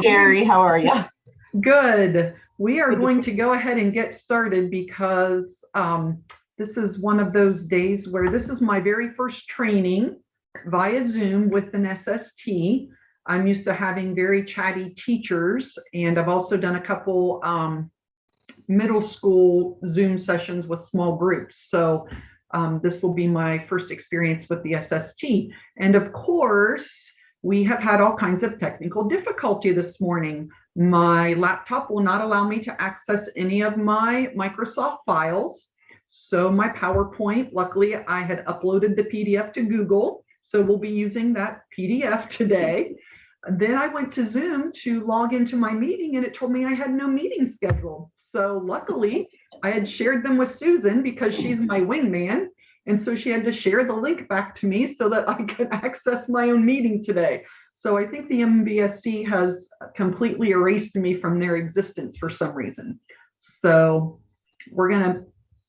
Sherry. How are you? Good. We are going to go ahead and get started because this is one of those days where this is my very first training via Zoom with an SST. I'm used to having very chatty teachers, and I've also done a couple middle school Zoom sessions with small groups. So this will be my first experience with the SST. And of course, we have had all kinds of technical difficulty this morning. My laptop will not allow me to access any of my Microsoft files. So my PowerPoint, luckily I had uploaded the PDF to Google. So we'll be using that PDF today. Then I went to Zoom to log into my meeting and it told me I had no meeting scheduled. So luckily I had shared them with Susan because she's my wingman. And so she had to share the link back to me so that I could access my own meeting today. So I think the MBSC has completely erased me from their existence for some reason. So we're going to,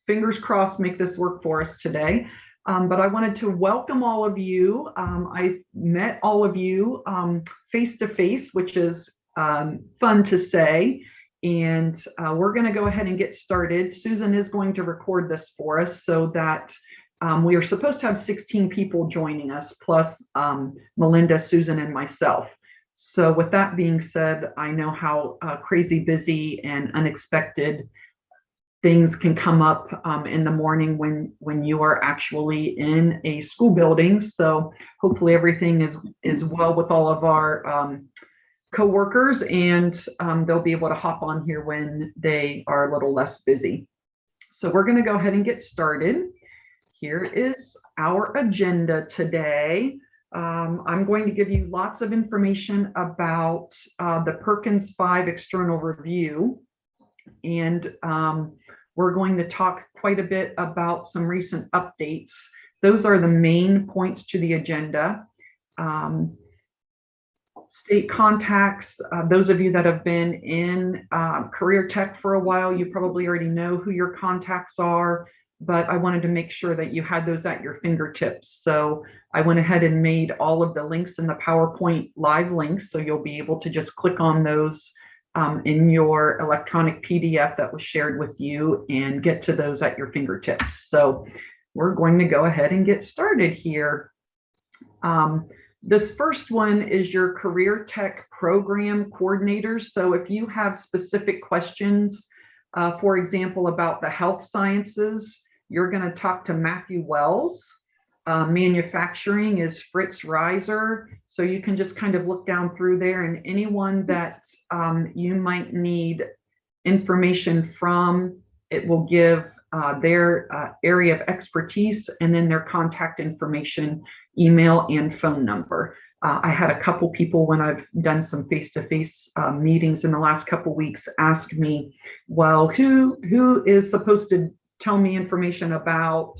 fingers crossed, make this work for us today. But I wanted to welcome all of you. I met all of you face to face, which is fun to say. And we're going to go ahead and get started. Susan is going to record this for us so that we are supposed to have 16 people joining us, plus Melinda, Susan, and myself. So with that being said, I know how crazy busy and unexpected things can come up in the morning when you are actually in a school building. So hopefully everything is well with all of our co-workers, and they'll be able to hop on here when they are a little less busy. So we're going to go ahead and get started. Here is our agenda today. I'm going to give you lots of information about the Perkins 5 external review, and we're going to talk quite a bit about some recent updates. Those are the main points to the agenda. State contacts, those of you that have been in career tech for a while, you probably already know who your contacts are, but I wanted to make sure that you had those at your fingertips. So I went ahead and made all of the links in the PowerPoint live links, so you'll be able to just click on those in your electronic PDF that was shared with you and get to those at your fingertips. So we're going to go ahead and get started here. This first one is your career tech program coordinators. So if you have specific questions, for example, about the health sciences, you're going to talk to Matthew Wells. Manufacturing is Fritz Reiser. So you can just kind of look down through there, and anyone that you might need information from, it will give their area of expertise and then their contact information, email, and phone number. I had a couple people when I've done some face-to-face meetings in the last couple weeks ask me, well, who is supposed to tell me information about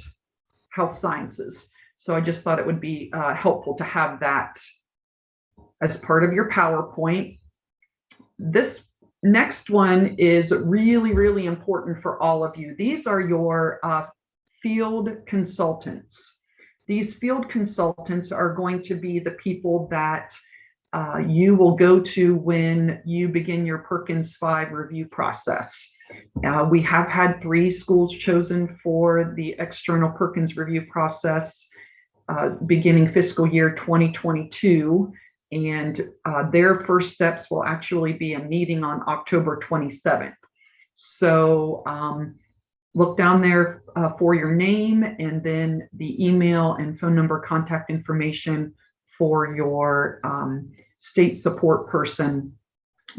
health sciences? So I just thought it would be helpful to have that as part of your PowerPoint. This next one is really, really important for all of you. These are your field consultants. These field consultants are going to be the people that you will go to when you begin your Perkins 5 review process. We have had 3 schools chosen for the external Perkins review process beginning fiscal year 2022. And their first steps will actually be a meeting on October 27th. So look down there for your name and then the email and phone number contact information for your state support person.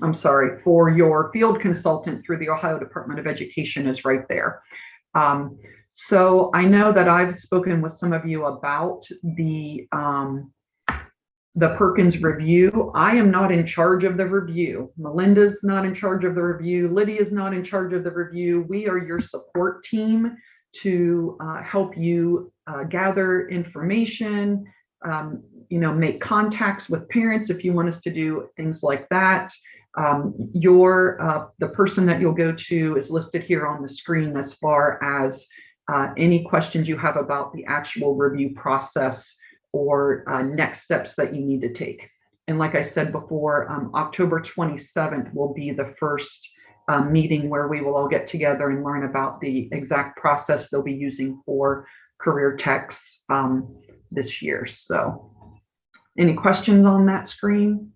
I'm sorry, for your field consultant through the Ohio Department of Education is right there. So I know that I've spoken with some of you about the Perkins review. I am not in charge of the review. Melinda's not in charge of the review. Lydia's not in charge of the review. We are your support team to help you gather information, make contacts with parents if you want us to do things like that. The person that you'll go to is listed here on the screen as far as any questions you have about the actual review process or next steps that you need to take. And like I said before, October 27th will be the first meeting where we will all get together and learn about the exact process they'll be using for career techs this year. So any questions on that screen?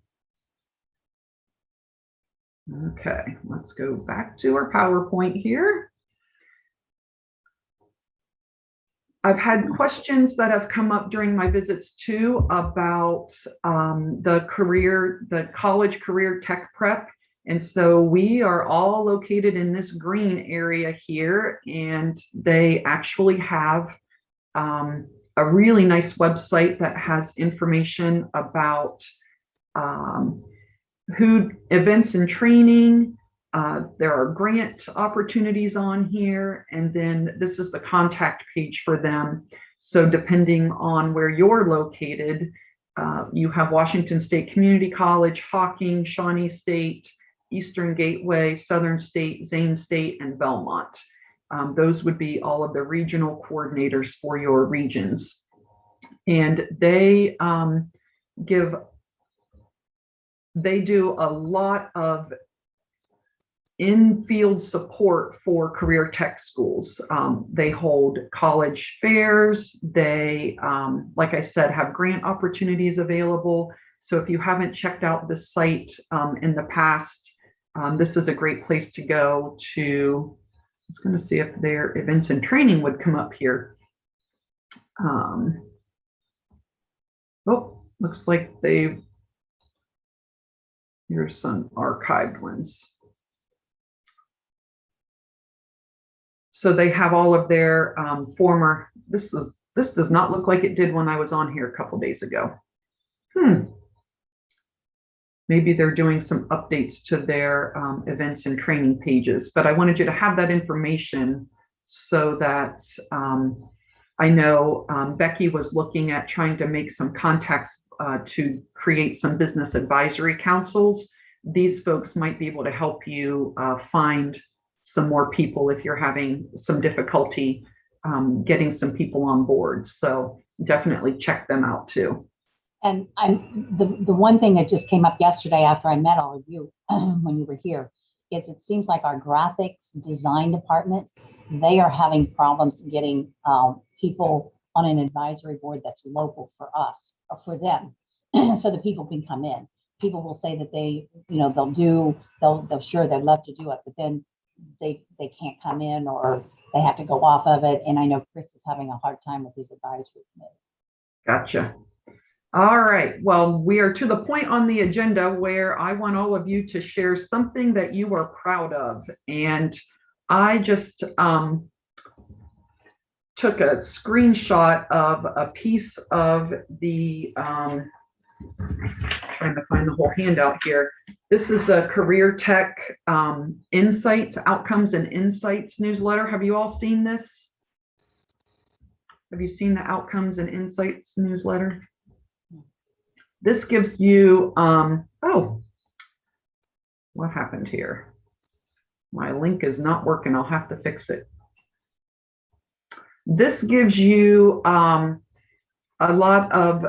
Okay, let's go back to our PowerPoint here. I've had questions that have come up during my visits too about the college career tech prep. And so we are all located in this green area here, and they actually have a really nice website that has information about events and training. There are grant opportunities on here, and then this is the contact page for them. So depending on where you're located, you have Washington State Community College, Hawking, Shawnee State, Eastern Gateway, Southern State, Zane State, and Belmont. Those would be all of the regional coordinators for your regions. And they do a lot of in-field support for career tech schools. They hold college fairs. They, like I said, have grant opportunities available. So if you haven't checked out this site in the past, this is a great place to go to. I was going to see if their events and training would come up here. Oh, looks like here's some archived ones. So they have all of their former, this does not look like it did when I was on here a couple days ago. Maybe they're doing some updates to their events and training pages, but I wanted you to have that information so that I know Becky was looking at trying to make some contacts to create some business advisory councils. These folks might be able to help you find some more people if you're having some difficulty getting some people on board. So definitely check them out too. And the one thing that just came up yesterday after I met all of you when you were here is it seems like our graphics design department, they are having problems getting people on an advisory board that's local for us or for them so that people can come in. People will say that they'll sure they'd love to do it, but then they can't come in or they have to go off of it. And I know Chris is having a hard time with his advisory committee. Gotcha. All right. Well, we are to the point on the agenda where I want all of you to share something that you are proud of. And I just took a screenshot of a piece of the, trying to find the whole handout here. This is the Career Tech Insights, Outcomes and Insights newsletter. Have you all seen this? Have you seen the Outcomes and Insights newsletter? This gives you, oh, what happened here? My link is not working. I'll have to fix it. This gives you a lot of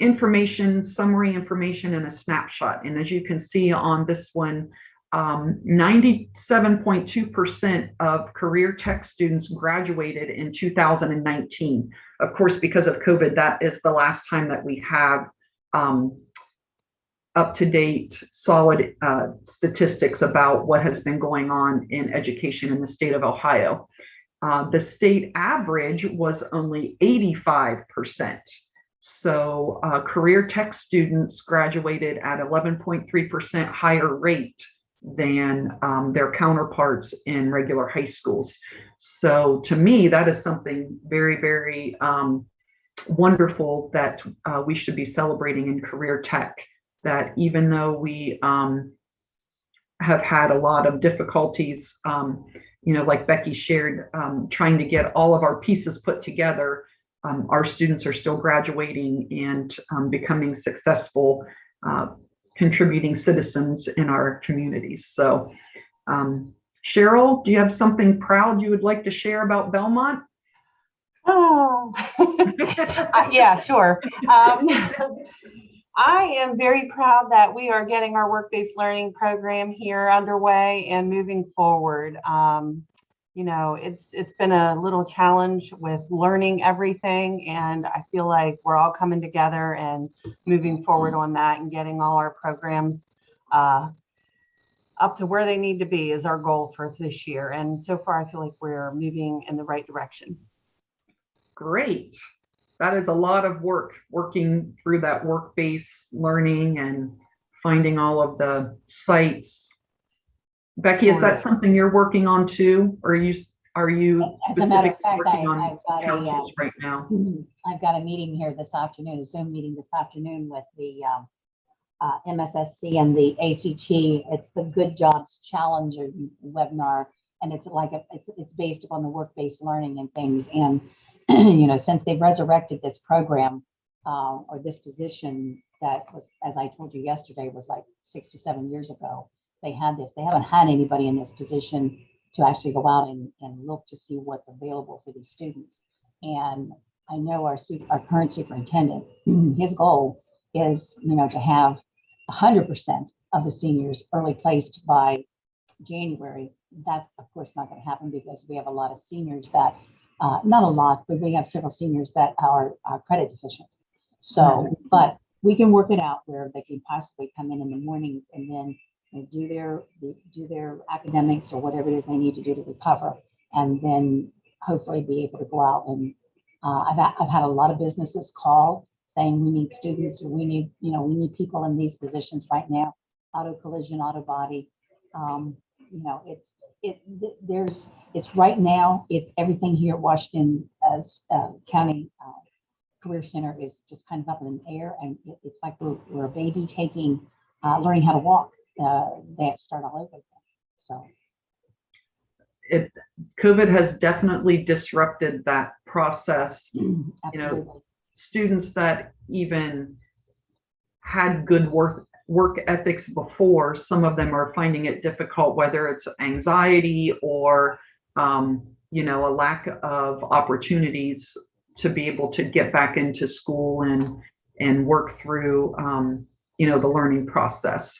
information, summary information, and a snapshot. And as you can see on this one, 97.2% of career tech students graduated in 2019. Of course, because of COVID, that is the last time that we have up-to-date, solid statistics about what has been going on in education in the state of Ohio. The state average was only 85%. So career tech students graduated at 11.3% higher rate than their counterparts in regular high schools. So to me, that is something very, very wonderful that we should be celebrating in career tech, that even though we have had a lot of difficulties, like Becky shared, trying to get all of our pieces put together, our students are still graduating and becoming successful, contributing citizens in our communities. So Cheryl, do you have something proud you would like to share about Belmont? Oh, yeah, sure. I am very proud that we are getting our work-based learning program here underway and moving forward. You know, it's been a little challenge with learning everything, and I feel like we're all coming together and moving forward on that and getting all our programs up to where they need to be is our goal for this year. And so far, I feel like we're moving in the right direction. Great. That is a lot of work, working through that work-based learning and finding all of the sites. Becky, is that something you're working on too? Or are you As a matter of specifically fact, working on I've got councils right now? I've got a meeting here this afternoon, a Zoom meeting this afternoon with the MSSC and the ACT. It's the Good Jobs Challenger webinar, and it's like it's based upon the work-based learning and things. And you know, since they've resurrected this program or this position that was, as I told you yesterday, was like 6 to 7 years ago, they had this. They haven't had anybody in this position to actually go out and look to see what's available for these students. And I know our current superintendent, his goal is, you know, to have 100% of the seniors early placed by January. That's of course not going to happen because we have a lot of seniors that, not a lot, but we have several seniors that are credit deficient. So, but we can work it out where they can possibly come in the mornings and then do their academics or whatever it is they need to do to recover, and then hopefully be able to go out and I've had a lot of businesses call saying we need students, or we need people in these positions right now. Auto collision, auto body, you know, it's right now. It's everything here at Washington County Career Center is just kind of up in the air, and it's like we're a baby taking learning how to walk. They have to start all over again. So COVID has definitely disrupted that process. absolutely. You know, students that even had good work ethics before, some of them are finding it difficult, whether it's anxiety or you know, a lack of opportunities to be able to get back into school and work through you know, the learning process.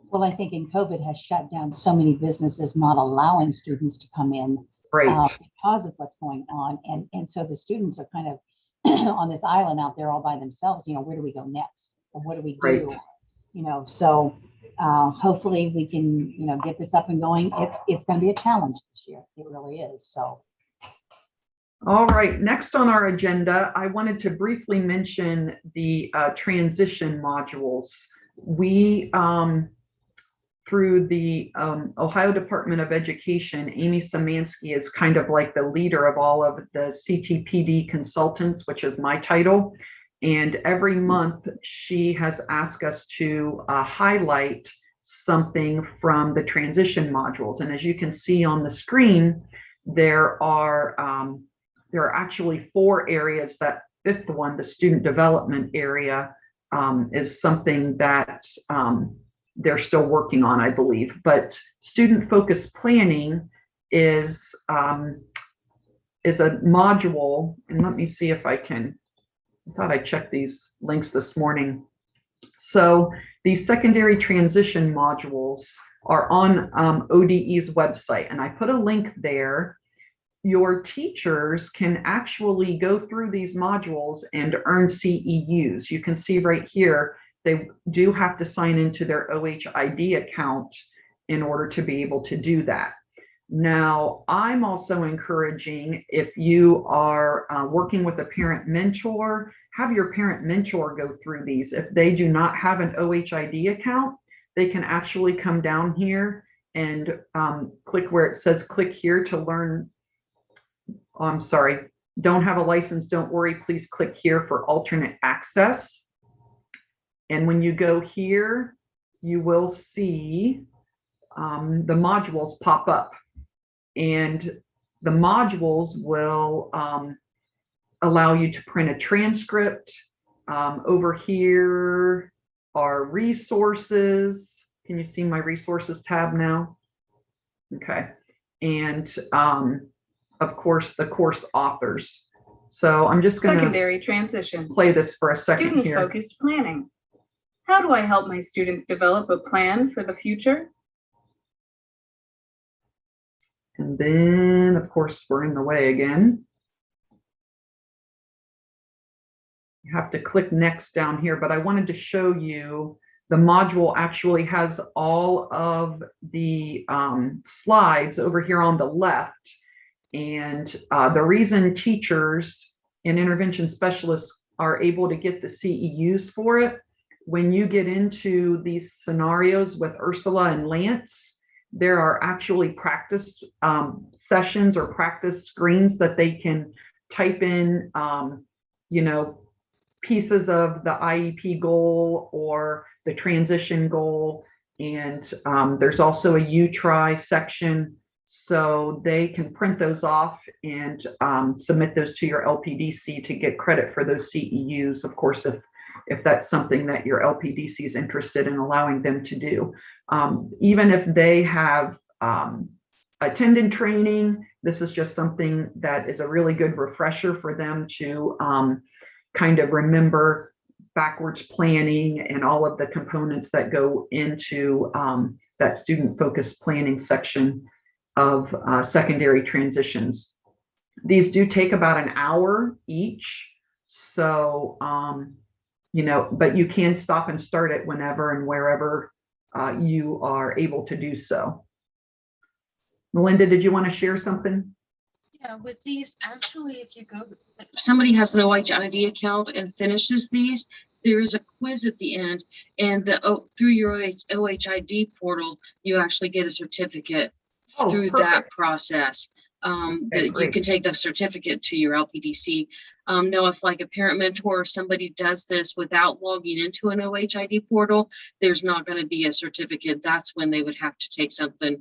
Well, I think in COVID has shut down so many businesses, not allowing students to come in because of what's going on. And so the students are kind of on this island out there all by themselves. You know, where do we go next? Or what do we do? You know, so hopefully we can, you know, get this up and going. It's going to be a challenge this year. It really is. So. All right, next on our agenda, I wanted to briefly mention the transition modules. We, through the Ohio Department of Education, Amy Samansky is kind of like the leader of all of the CTPD consultants, which is my title. And every month she has asked us to highlight something from the transition modules. And as you can see on the screen, there are actually 4 areas. That 5th one, the student development area, is something that they're still working on, I believe. But student focused planning is a module, and let me see if I thought I checked these links this morning. So these secondary transition modules are on ODE's website, and I put a link there. Your teachers can actually go through these modules and earn CEUs. You can see right here, they do have to sign into their OHID account in order to be able to do that. Now, I'm also encouraging, if you are working with a parent mentor, have your parent mentor go through these. If they do not have an OHID account, they can actually come down here and click where it says click here to learn. Oh, I'm sorry, don't have a license, don't worry, please click here for alternate access. And when you go here, you will see the modules pop up. And the modules will allow you to print a transcript. Over here are resources. Can you see my resources tab now? Okay. And of course, the course authors. So I'm just going to secondary transition, play this for a second here. student-focused planning. How do I help my students develop a plan for the future? And then, of course, we're in the way again. You have to click next down here, but I wanted to show you the module actually has all of the slides over here on the left. And the reason teachers and intervention specialists are able to get the CEUs for it, when you get into these scenarios with Ursula and Lance, there are actually practice sessions or practice screens that they can type in, you know, pieces of the IEP goal or the transition goal. And there's also a you try section, so they can print those off and submit those to your LPDC to get credit for those CEUs. Of course, if that's something that your LPDC is interested in allowing them to do. Even if they have attended training, this is just something that is a really good refresher for them to kind of remember backwards planning and all of the components that go into that student-focused planning section of secondary transitions. These do take about an hour each. So, you know, but you can stop and start it whenever and wherever you are able to do so. Melinda, did you want to share something? Yeah, with these, actually, if you go, if somebody has an OHID account and finishes these, there is a quiz at the end, and through your OHID portal, you actually get a certificate through that process. That you can take the certificate to your LPDC. Now, if like a parent mentor or somebody does this without logging into an OHID portal, there's not going to be a certificate. That's when they would have to take something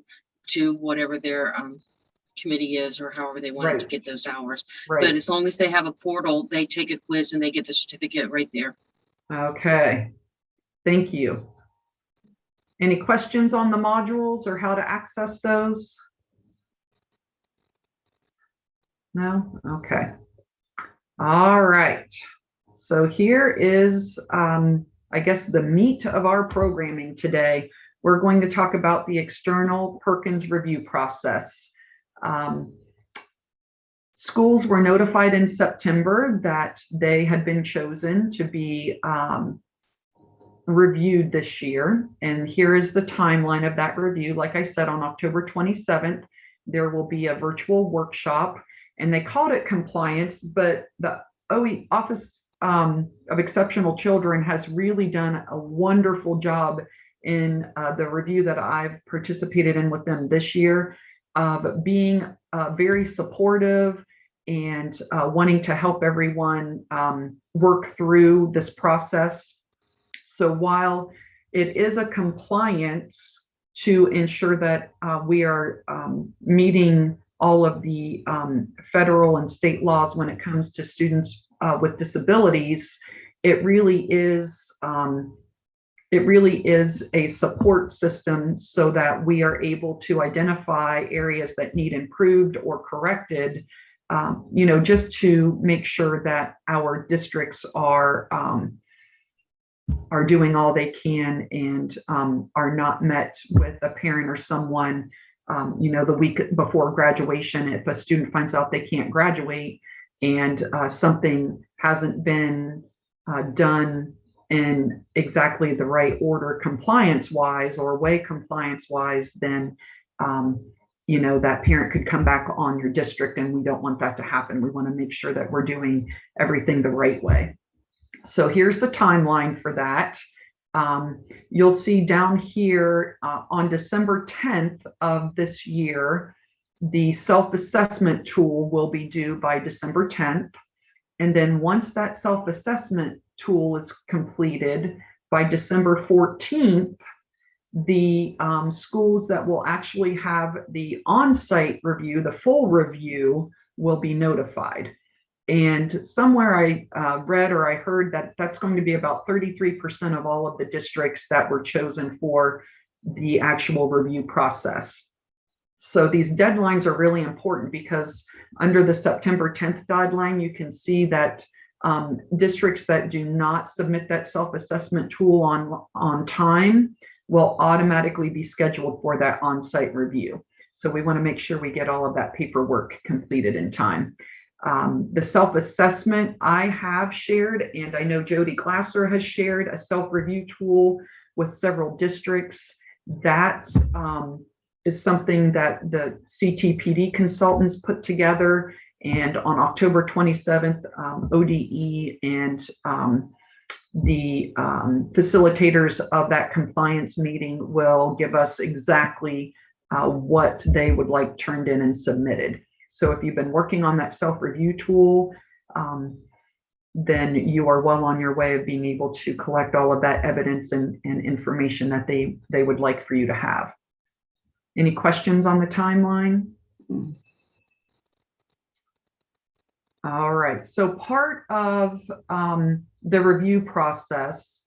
to whatever their committee is or however they want to get those hours. But as long as they have a portal, they take a quiz and they get the certificate right there. Okay, thank you. Any questions on the modules or how to access those? No? Okay. All right. So here is, I guess, the meat of our programming today. We're going to talk about the external Perkins review process. Schools were notified in September that they had been chosen to be reviewed this year. And here is the timeline of that review. Like I said, on October 27th, there will be a virtual workshop, and they called it compliance, but the OE Office of Exceptional Children has really done a wonderful job in the review that I've participated in with them this year, of being very supportive and wanting to help everyone work through this process. So while it is a compliance to ensure that we are meeting all of the federal and state laws when it comes to students with disabilities, it really is a support system so that we are able to identify areas that need improved or corrected, you know, just to make sure that our districts are doing all they can and are not met with a parent or someone, you know, the week before graduation, if a student finds out they can't graduate and something hasn't been done in exactly the right order compliance wise or way compliance wise, then you know, that parent could come back on your district, and we don't want that to happen. We want to make sure that we're doing everything the right way. So here's the timeline for that. You'll see down here on December 10th of this year, the self-assessment tool will be due by December 10th. And then once that self-assessment tool is completed by December 14th, the schools that will actually have the on-site review, the full review, will be notified. And somewhere I read or I heard that that's going to be about 33% of all of the districts that were chosen for the actual review process. So these deadlines are really important because under the September 10th deadline, you can see that Districts that do not submit that self-assessment tool on time will automatically be scheduled for that on-site review. So we want to make sure we get all of that paperwork completed in time. The self-assessment I have shared, and I know Jody Glasser has shared a self-review tool with several districts. That is something that the CTPD consultants put together. And on October 27th, ODE and the facilitators of that compliance meeting will give us exactly what they would like turned in and submitted. So if you've been working on that self-review tool, then you are well on your way of being able to collect all of that evidence and information that they would like for you to have. Any questions on the timeline? All right, so part of the review process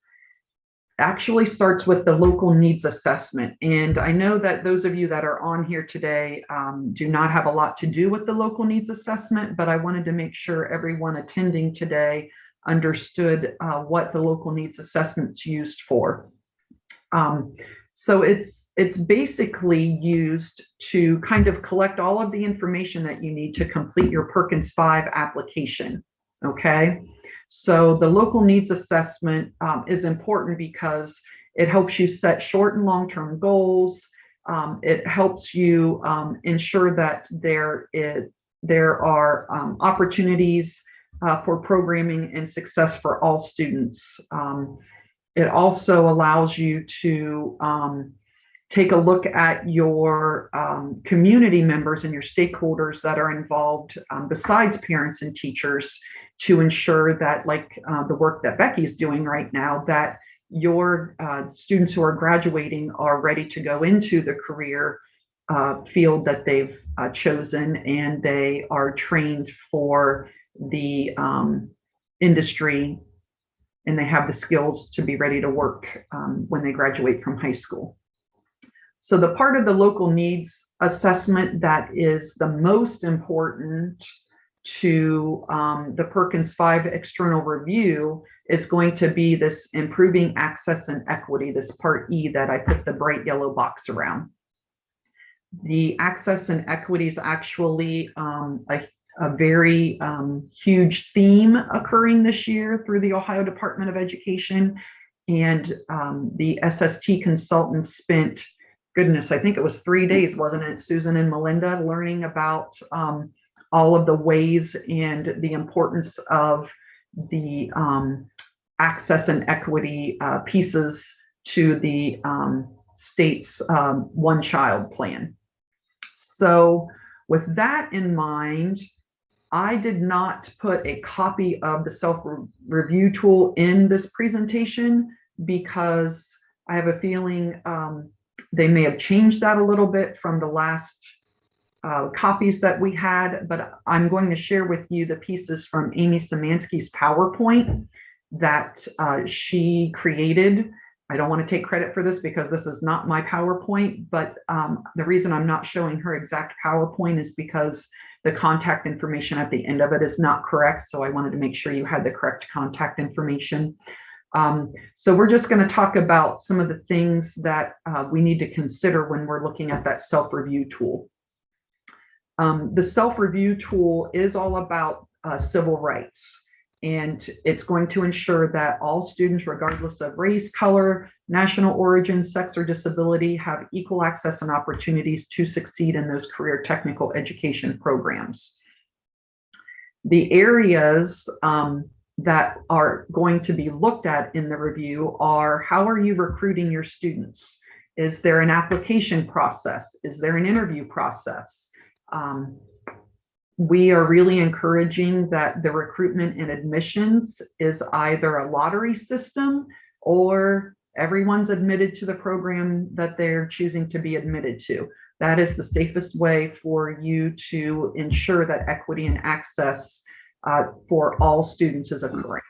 actually starts with the local needs assessment. And I know that those of you that are on here today do not have a lot to do with the local needs assessment, but I wanted to make sure everyone attending today understood what the local needs assessment's used for. So it's basically used to kind of collect all of the information that you need to complete your Perkins 5 application, okay? So the local needs assessment is important because it helps you set short and long-term goals. It helps you ensure that there are opportunities for programming and success for all students. It also allows you to take a look at your community members and your stakeholders that are involved besides parents and teachers to ensure that, like the work that Becky's doing right now, that your students who are graduating are ready to go into the career field that they've chosen, and they are trained for the industry, and they have the skills to be ready to work when they graduate from high school. So the part of the local needs assessment that is the most important to the Perkins 5 external review is going to be this improving access and equity, this part E that I put the bright yellow box around. The access and equity is actually a very huge theme occurring this year through the Ohio Department of Education. And the SST consultants spent, goodness, I think it was 3 days, wasn't it, Susan and Melinda, learning about all of the ways and the importance of the access and equity pieces to the state's One Child plan. So with that in mind, I did not put a copy of the self-review tool in this presentation because I have a feeling they may have changed that a little bit from the last copies that we had, but I'm going to share with you the pieces from Amy Szymanski's PowerPoint that she created. I don't want to take credit for this because this is not my PowerPoint, but the reason I'm not showing her exact PowerPoint is because the contact information at the end of it is not correct. So I wanted to make sure you had the correct contact information. So we're just going to talk about some of the things that we need to consider when we're looking at that self-review tool. The self-review tool is all about civil rights, and it's going to ensure that all students, regardless of race, color, national origin, sex, or disability, have equal access and opportunities to succeed in those career technical education programs. The areas that are going to be looked at in the review are: how are you recruiting your students? Is there an application process? Is there an interview process? We are really encouraging that the recruitment and admissions is either a lottery system or everyone's admitted to the program that they're choosing to be admitted to. That is the safest way for you to ensure that equity and access for all students is occurring.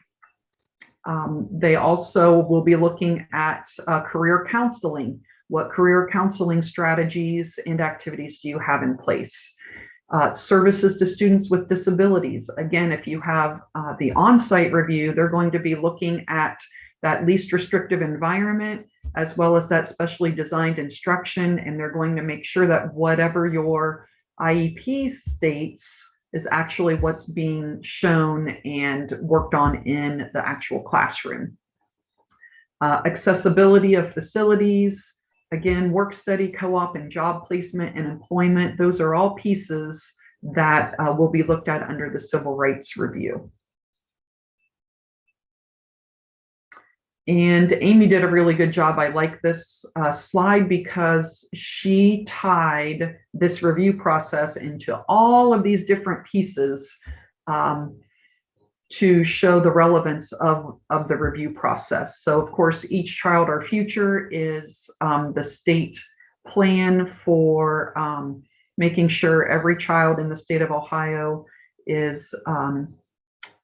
They also will be looking at career counseling. What career counseling strategies and activities do you have in place? Services to students with disabilities. Again, if you have the on-site review, they're going to be looking at that least restrictive environment as well as that specially designed instruction, and they're going to make sure that whatever your IEP states is actually what's being shown and worked on in the actual classroom. Accessibility of facilities, again, work study, co-op, and job placement and employment. Those are all pieces that will be looked at under the civil rights review. And Amy did a really good job. I like this slide because she tied this review process into all of these different pieces to show the relevance of the review process. So of course, Each Child Our Future is the state plan for making sure every child in the state of Ohio is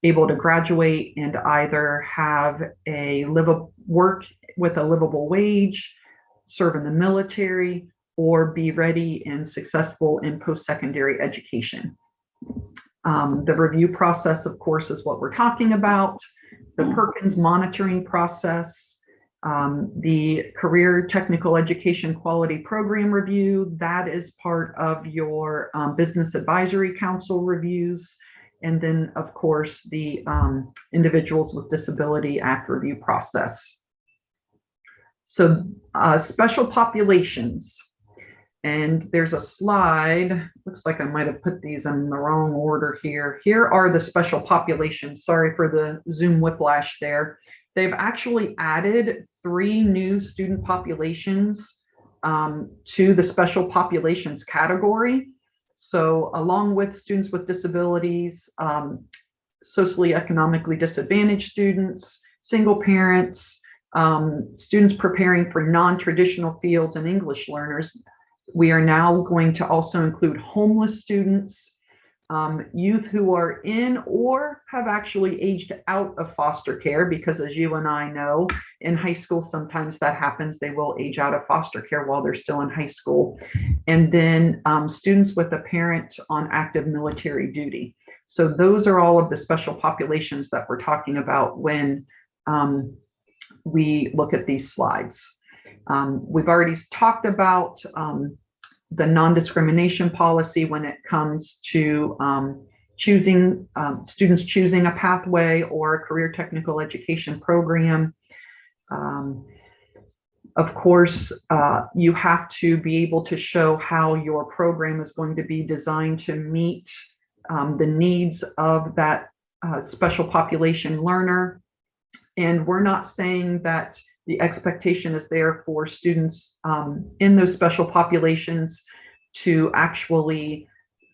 able to graduate and either have a work with a livable wage, serve in the military, or be ready and successful in post-secondary education. The review process, of course, is what we're talking about. The Perkins monitoring process, the Career Technical Education Quality Program review, that is part of your Business Advisory Council reviews. And then, of course, the Individuals with Disability Act review process. So special populations. And there's a slide, looks like I might have put these in the wrong order here. Here are the special populations. Sorry for the Zoom whiplash there. They've actually added 3 new student populations to the special populations category. So along with students with disabilities, socially economically disadvantaged students, single parents, students preparing for non-traditional fields and English learners, we are now going to also include homeless students, youth who are in or have actually aged out of foster care, because as you and I know, in high school, sometimes that happens. They will age out of foster care while they're still in high school. And then students with a parent on active military duty. So those are all of the special populations that we're talking about when we look at these slides. We've already talked about the non-discrimination policy when it comes to students choosing a pathway or a career technical education program. Of course, you have to be able to show how your program is going to be designed to meet the needs of that special population learner. And we're not saying that the expectation is there for students in those special populations to actually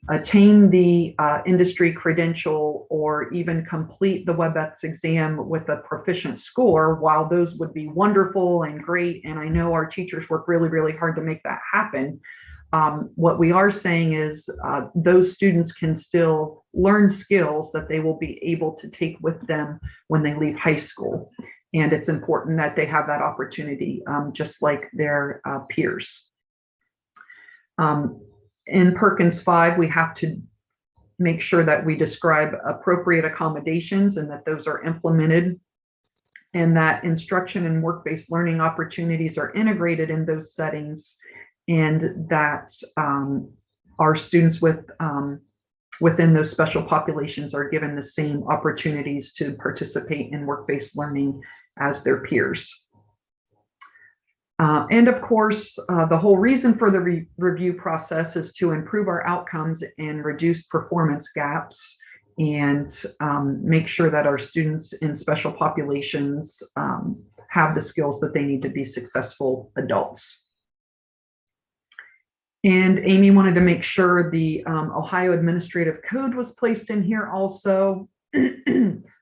attain the industry credential or even complete the WebEx exam with a proficient score. While those would be wonderful and great, and I know our teachers work really, really hard to make that happen, what we are saying is those students can still learn skills that they will be able to take with them when they leave high school. And it's important that they have that opportunity, just like their peers. In Perkins 5, we have to make sure that we describe appropriate accommodations and that those are implemented, and that instruction and work-based learning opportunities are integrated in those settings, and that our students within those special populations are given the same opportunities to participate in work-based learning as their peers. And of course, the whole reason for the review process is to improve our outcomes and reduce performance gaps, and make sure that our students in special populations have the skills that they need to be successful adults. And Amy wanted to make sure the Ohio Administrative Code was placed in here also,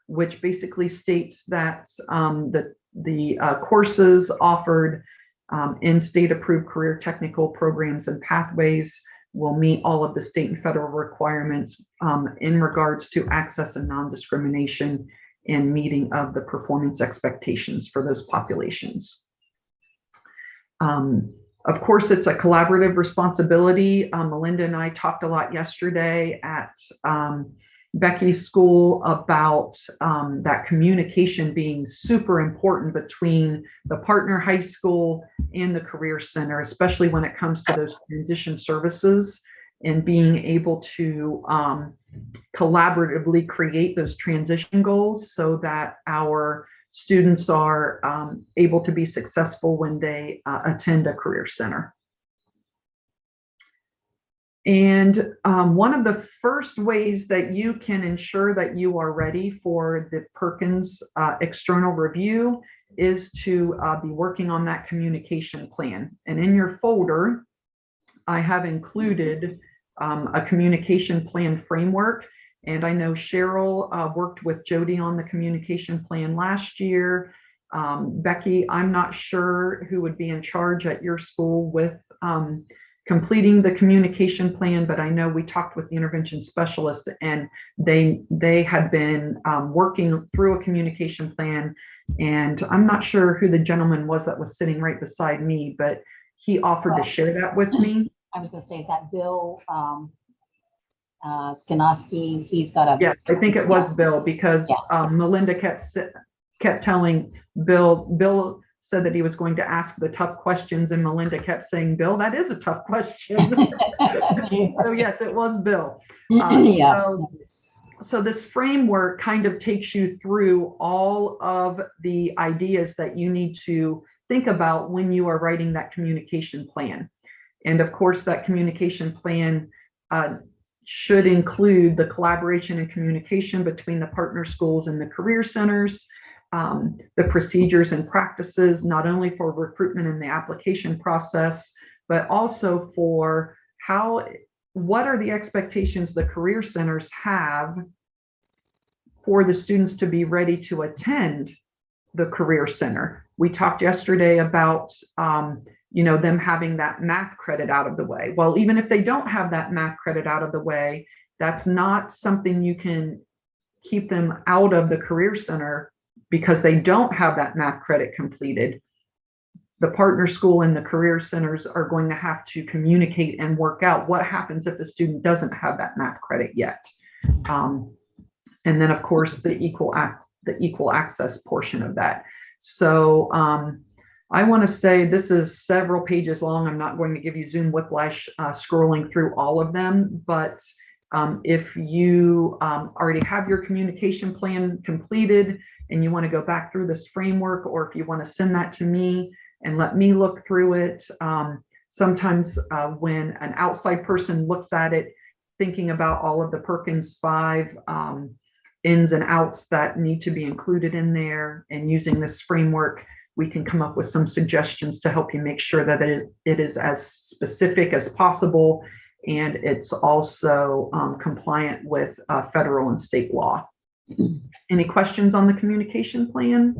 which basically states that the courses offered in state-approved career technical programs and pathways will meet all of the state and federal requirements in regards to access and non-discrimination and meeting of the performance expectations for those populations. Of course, it's a collaborative responsibility. Melinda and I talked a lot yesterday at Becky's school about that communication being super important between the partner high school and the Career Center, especially when it comes to those transition services and being able to collaboratively create those transition goals so that our students are able to be successful when they attend a Career Center. And one of the first ways that you can ensure that you are ready for the Perkins external review is to be working on that communication plan. And in your folder, I have included a communication plan framework. And I know Cheryl worked with Jody on the communication plan last year. Becky, I'm not sure who would be in charge at your school with completing the communication plan, but I know we talked with the intervention specialist and they had been working through a communication plan. And I'm not sure who the gentleman was that was sitting right beside me, but he offered to share that with me. I was going to say, is that Bill Skinoski? He's got a. Yeah, I think it was Bill because Melinda kept telling Bill said that he was going to ask the tough questions, and Melinda kept saying, Bill, that is a tough question. So yes, it was Bill. So this framework kind of takes you through all of the ideas that you need to think about when you are writing that communication plan. And of course, that communication plan should include the collaboration and communication between the partner schools and the career centers, the procedures and practices, not only for recruitment and the application process, but also for what are the expectations the career centers have for the students to be ready to attend the career center. We talked yesterday about them having that math credit out of the way. Well, even if they don't have that math credit out of the way, that's not something you can keep them out of the career center because they don't have that math credit completed. The partner school and the career centers are going to have to communicate and work out what happens if the student doesn't have that math credit yet. And then of course the equal access portion of that. So I want to say this is several pages long. I'm not going to give you Zoom whiplash scrolling through all of them, but if you already have your communication plan completed and you want to go back through this framework, or if you want to send that to me and let me look through it, sometimes when an outside person looks at it, thinking about all of the Perkins 5 ins and outs that need to be included in there, and using this framework, we can come up with some suggestions to help you make sure that it is as specific as possible, and it's also compliant with federal and state law. Any questions on the communication plan?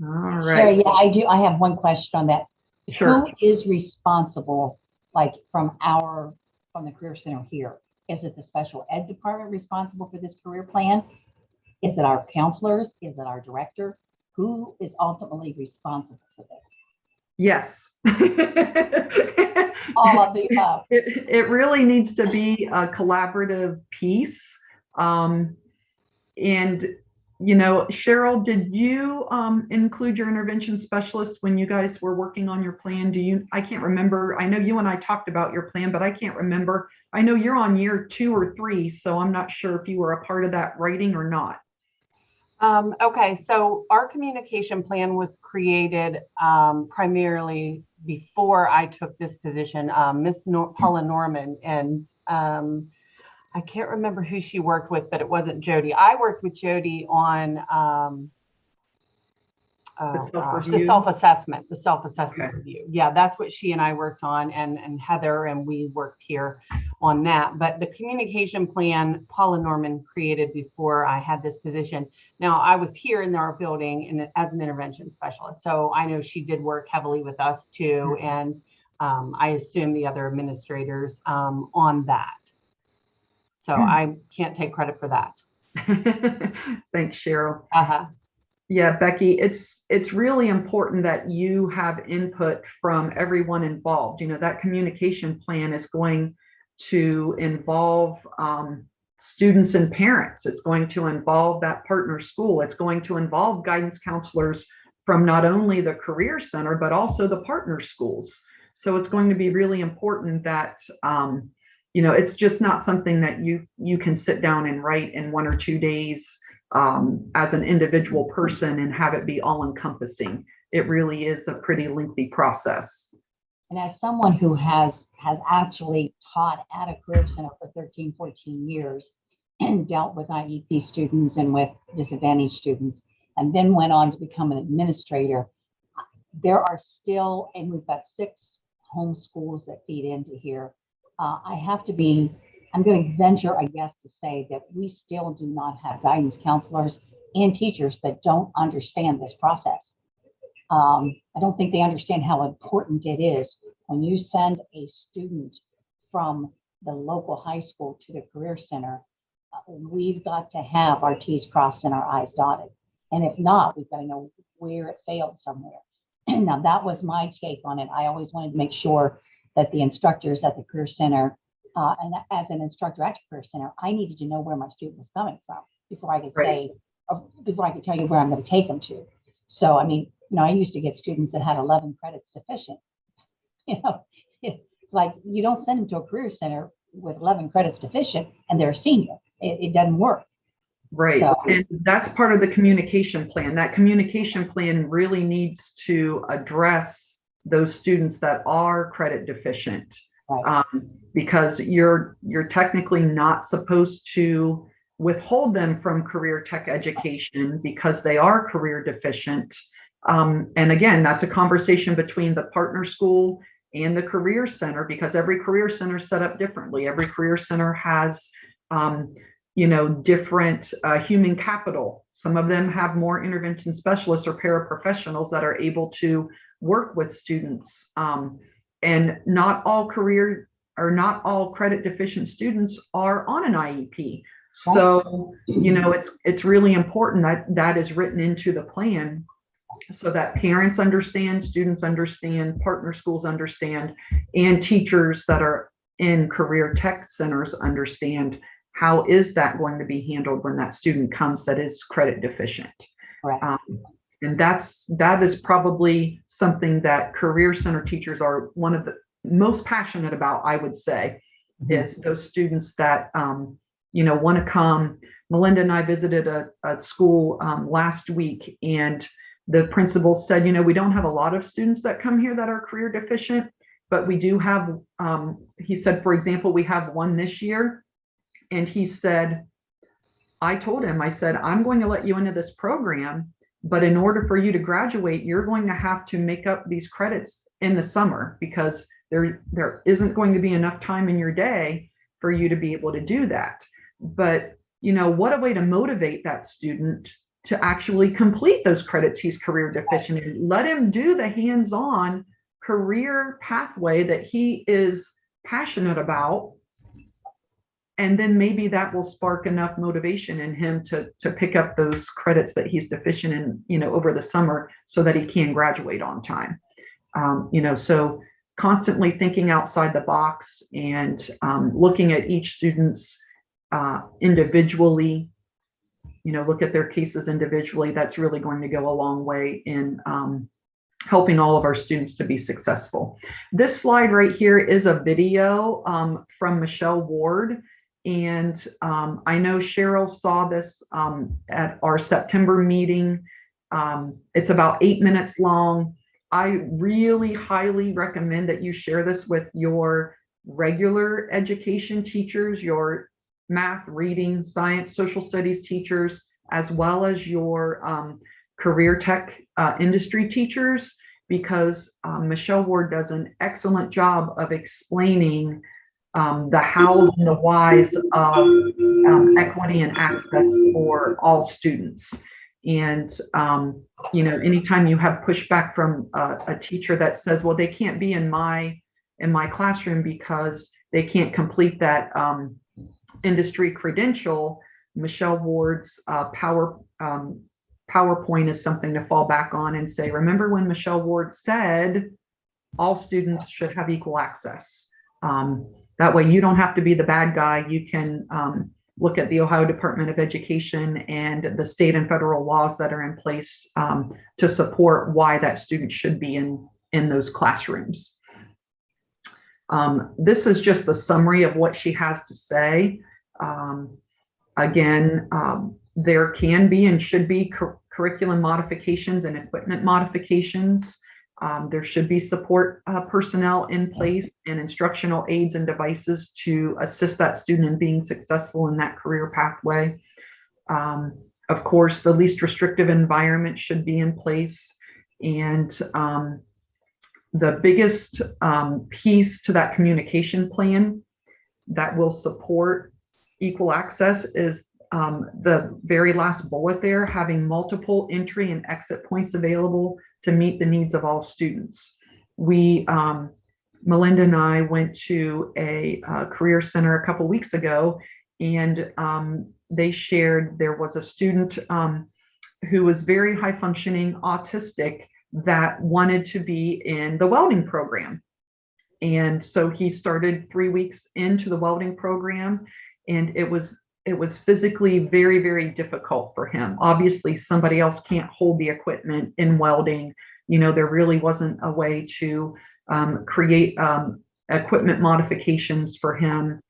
All right. Sure, yeah, I do. I have one question on that. Sure. Who is responsible, like from the Career Center here? Is it the special ed department responsible for this career plan? Is it our counselors? Is it our director? Who is ultimately responsible for this? Yes. All of the above. It really needs to be a collaborative piece. And, Cheryl, did you include your intervention specialist when you guys were working on your plan? I can't remember. I know you and I talked about your plan, but I can't remember. I know you're on year 2 or 3, so I'm not sure if you were a part of that writing or not. Okay, so our communication plan was created primarily before I took this position. Miss Paula Norman, and I can't remember who she worked with, but it wasn't Jody. I worked with Jody on the self-assessment Okay. review. Yeah, that's what she and I worked on, and Heather, and we worked here on that. But the communication plan, Paula Norman created before I had this position. Now, I was here in our building as an intervention specialist, so I know she did work heavily with us too, and I assume the other administrators on that. So I can't take credit for that. Thanks, Cheryl. Yeah, Becky, it's really important that you have input from everyone involved. You know, that communication plan is going to involve students and parents. It's going to involve that partner school. It's going to involve guidance counselors from not only the Career Center, but also the partner schools. So it's going to be really important that you know, it's just not something that you can sit down and write in 1 or 2 days as an individual person and have it be all encompassing. It really is a pretty lengthy process. And as someone who has actually taught at a career center for 13, 14 years and dealt with IEP students and with disadvantaged students, and then went on to become an administrator, there are still, and we've got 6 home schools that feed into here. I'm going to venture, I guess, to say that we still do not have guidance counselors and teachers that don't understand this process. I don't think they understand how important it is when you send a student from the local high school to the career center. We've got to have our T's crossed and our I's dotted. And if not, we've got to know where it failed somewhere. Now, that was my take on it. I always wanted to make sure that the instructors at the career center, and as an instructor at the career center, I needed to know where my student was coming from before I could say, before I could tell you where I'm going to take them to. So, I mean, you know, I used to get students that had 11 credits deficient. You know, it's like you don't send them to a career center with 11 credits deficient and they're a senior. It doesn't work. Right. So, and that's part of the communication plan. That communication plan really needs to address those students that are credit deficient. right. Because you're technically not supposed to withhold them from career tech education because they are career deficient. And again, that's a conversation between the partner school and the career center, because every career center is set up differently. Every career center has you know, different human capital. Some of them have more intervention specialists or paraprofessionals that are able to work with students. And not all credit deficient students are on an IEP. So, you know, it's really important that that is written into the plan so that parents understand, students understand, partner schools understand, and teachers that are in career tech centers understand how is that going to be handled when that student comes that is credit deficient. Correct. And that is probably something that career center teachers are one of the most passionate about, I would say, is those students that you know, want to come. Melinda and I visited a school last week, and the principal said, you know, we don't have a lot of students that come here that are career deficient, but we do have, he said, for example, we have one this year. And he said, I told him, I said, I'm going to let you into this program, but in order for you to graduate, you're going to have to make up these credits in the summer because there isn't going to be enough time in your day for you to be able to do that. But, you know, what a way to motivate that student to actually complete those credits he's career deficient in. Let him do the hands-on career pathway that he is passionate about. And then maybe that will spark enough motivation in him to pick up those credits that he's deficient in, you know, over the summer so that he can graduate on time. You know, so constantly thinking outside the box and looking at each student's individually, you know, look at their cases individually. That's really going to go a long way in helping all of our students to be successful. This slide right here is a video from Michelle Ward. And I know Cheryl saw this at our September meeting. It's about 8 minutes long. I really highly recommend that you share this with your regular education teachers, your math, reading, science, social studies teachers, as well as your career tech industry teachers, because Michelle Ward does an excellent job of explaining the hows and the whys of equity and access for all students. And, you know, anytime you have pushback from a teacher that says, well, they can't be in my classroom because they can't complete that industry credential, Michelle Ward's PowerPoint is something to fall back on and say, remember when Michelle Ward said all students should have equal access. That way you don't have to be the bad guy. You can look at the Ohio Department of Education and the state and federal laws that are in place to support why that student should be in those classrooms. This is just the summary of what she has to say. Again, there can be and should be curriculum modifications and equipment modifications. There should be support personnel in place and instructional aids and devices to assist that student in being successful in that career pathway. Of course, the least restrictive environment should be in place. And the biggest piece to that communication plan that will support equal access is the very last bullet there, having multiple entry and exit points available to meet the needs of all students. We, Melinda and I went to a career center a couple weeks ago, and they shared there was a student who was very high functioning autistic that wanted to be in the welding program. And so he started 3 weeks into the welding program, and it was physically very, very difficult for him. Obviously, somebody else can't hold the equipment in welding. You know, there really wasn't a way to create equipment modifications for him.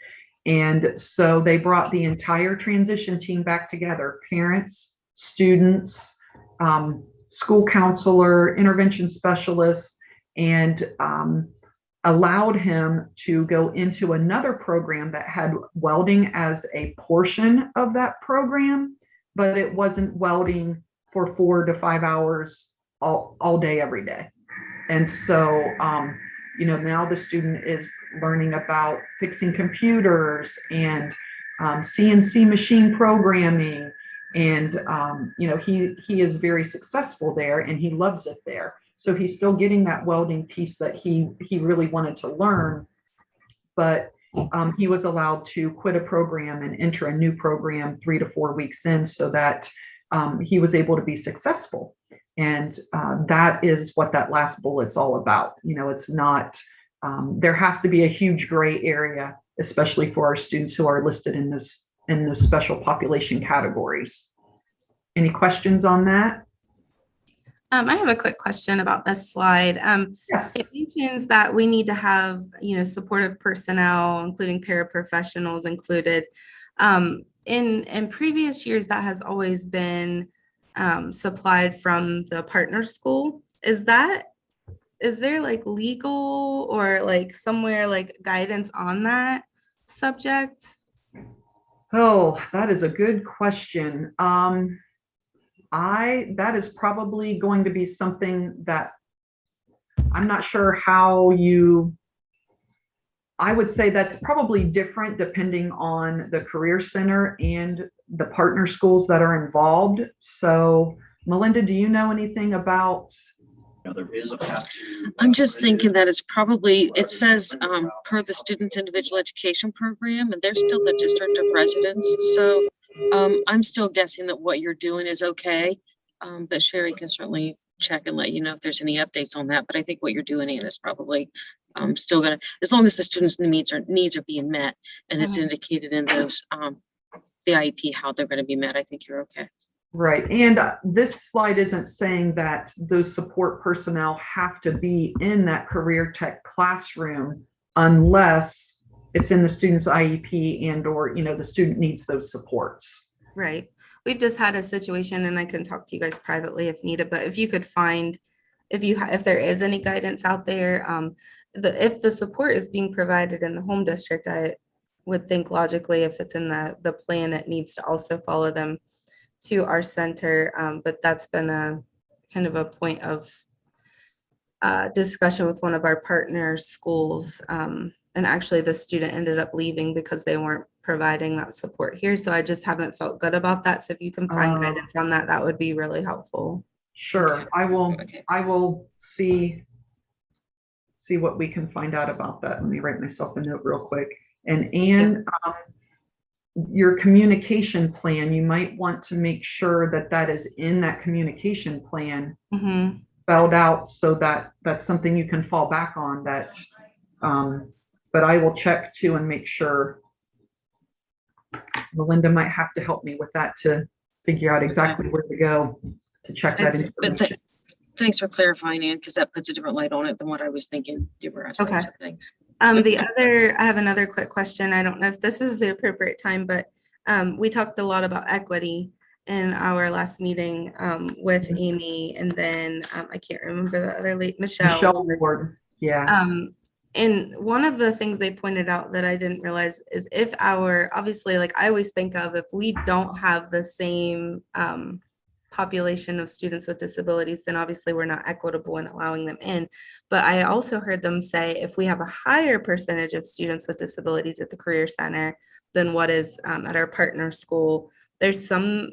And so they brought the entire transition team back together, parents, students, school counselor, intervention specialists, and allowed him to go into another program that had welding as a portion of that program, but it wasn't welding for 4 to 5 hours all day, every day. And so, you know, now the student is learning about fixing computers and CNC machine programming. And, you know, he is very successful there and he loves it there. So he's still getting that welding piece that he really wanted to learn, but he was allowed to quit a program and enter a new program 3 to 4 weeks in, so that he was able to be successful. And that is what that last bullet's all about. You know, it's not, there has to be a huge gray area, especially for our students who are listed in those special population categories. Any questions on that? I have a quick question about this slide. Yes. It mentions that we need to have, you know, supportive personnel, including paraprofessionals included. In previous years, that has always been supplied from the partner school. Is there like legal or like somewhere like guidance on that subject? Oh, that is a good question. That is probably going to be something that I'm not sure how I would say that's probably different depending on the career center and the partner schools that are involved. So Melinda, do you know anything about? There is a path. I'm just thinking that it's probably, it says per the student's individual education program, and they're still the district of residence. So I'm still guessing that what you're doing is okay. But Sherry can certainly check and let you know if there's any updates on that. But I think what you're doing is probably still gonna, as long as the students' needs are being met and it's indicated in those the IEP how they're going to be met, I think you're okay. Right. And this slide isn't saying that those support personnel have to be in that career tech classroom unless it's in the student's IEP and or, you know, the student needs those supports. Right. We've just had a situation, and I can talk to you guys privately if needed, but if you could find, if there is any guidance out there, if the support is being provided in the home district, I would think logically if it's in the plan, it needs to also follow them to our center. But that's been a kind of a point of discussion with one of our partner schools. And actually the student ended up leaving because they weren't providing that support here. So I just haven't felt good about that. So if you can find guidance on that, that would be really helpful. Sure. I will see what we can find out about that. Let me write myself a note real quick. And Anne, your communication plan, you might want to make sure that that is in that communication plan Mhm. spelled out so that that's something you can fall back on that. But I will check too and make sure. Melinda might have to help me with that to figure out exactly where to go to check that information. Thanks for clarifying, Ann, because that puts a different light on it than what I was thinking you were asking. Okay. So thanks. I have another quick question. I don't know if this is the appropriate time, but we talked a lot about equity in our last meeting with Amy, and then I can't remember the other lady, Michelle Ward. Yeah. And one of the things they pointed out that I didn't realize is if obviously, like I always think of, if we don't have the same population of students with disabilities, then obviously we're not equitable in allowing them in. But I also heard them say if we have a higher percentage of students with disabilities at the Career Center than what is at our partner school, there's some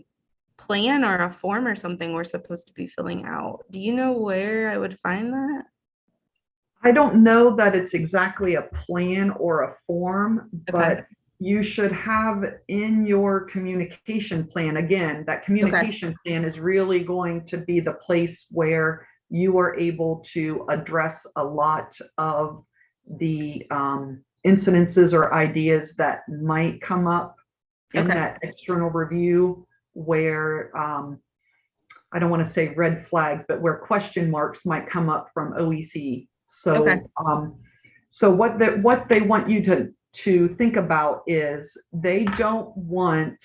plan or a form or something we're supposed to be filling out. Do you know where I would find that? I don't know that it's exactly a plan or a form, but Okay. you should have in your communication plan, again, that communication plan is really going to be the place where you are able to address a lot of the incidences or ideas that might come up in that external review where, I don't want to say red flags, but where question marks might come up from OEC. So, so what they want you to think about is they don't want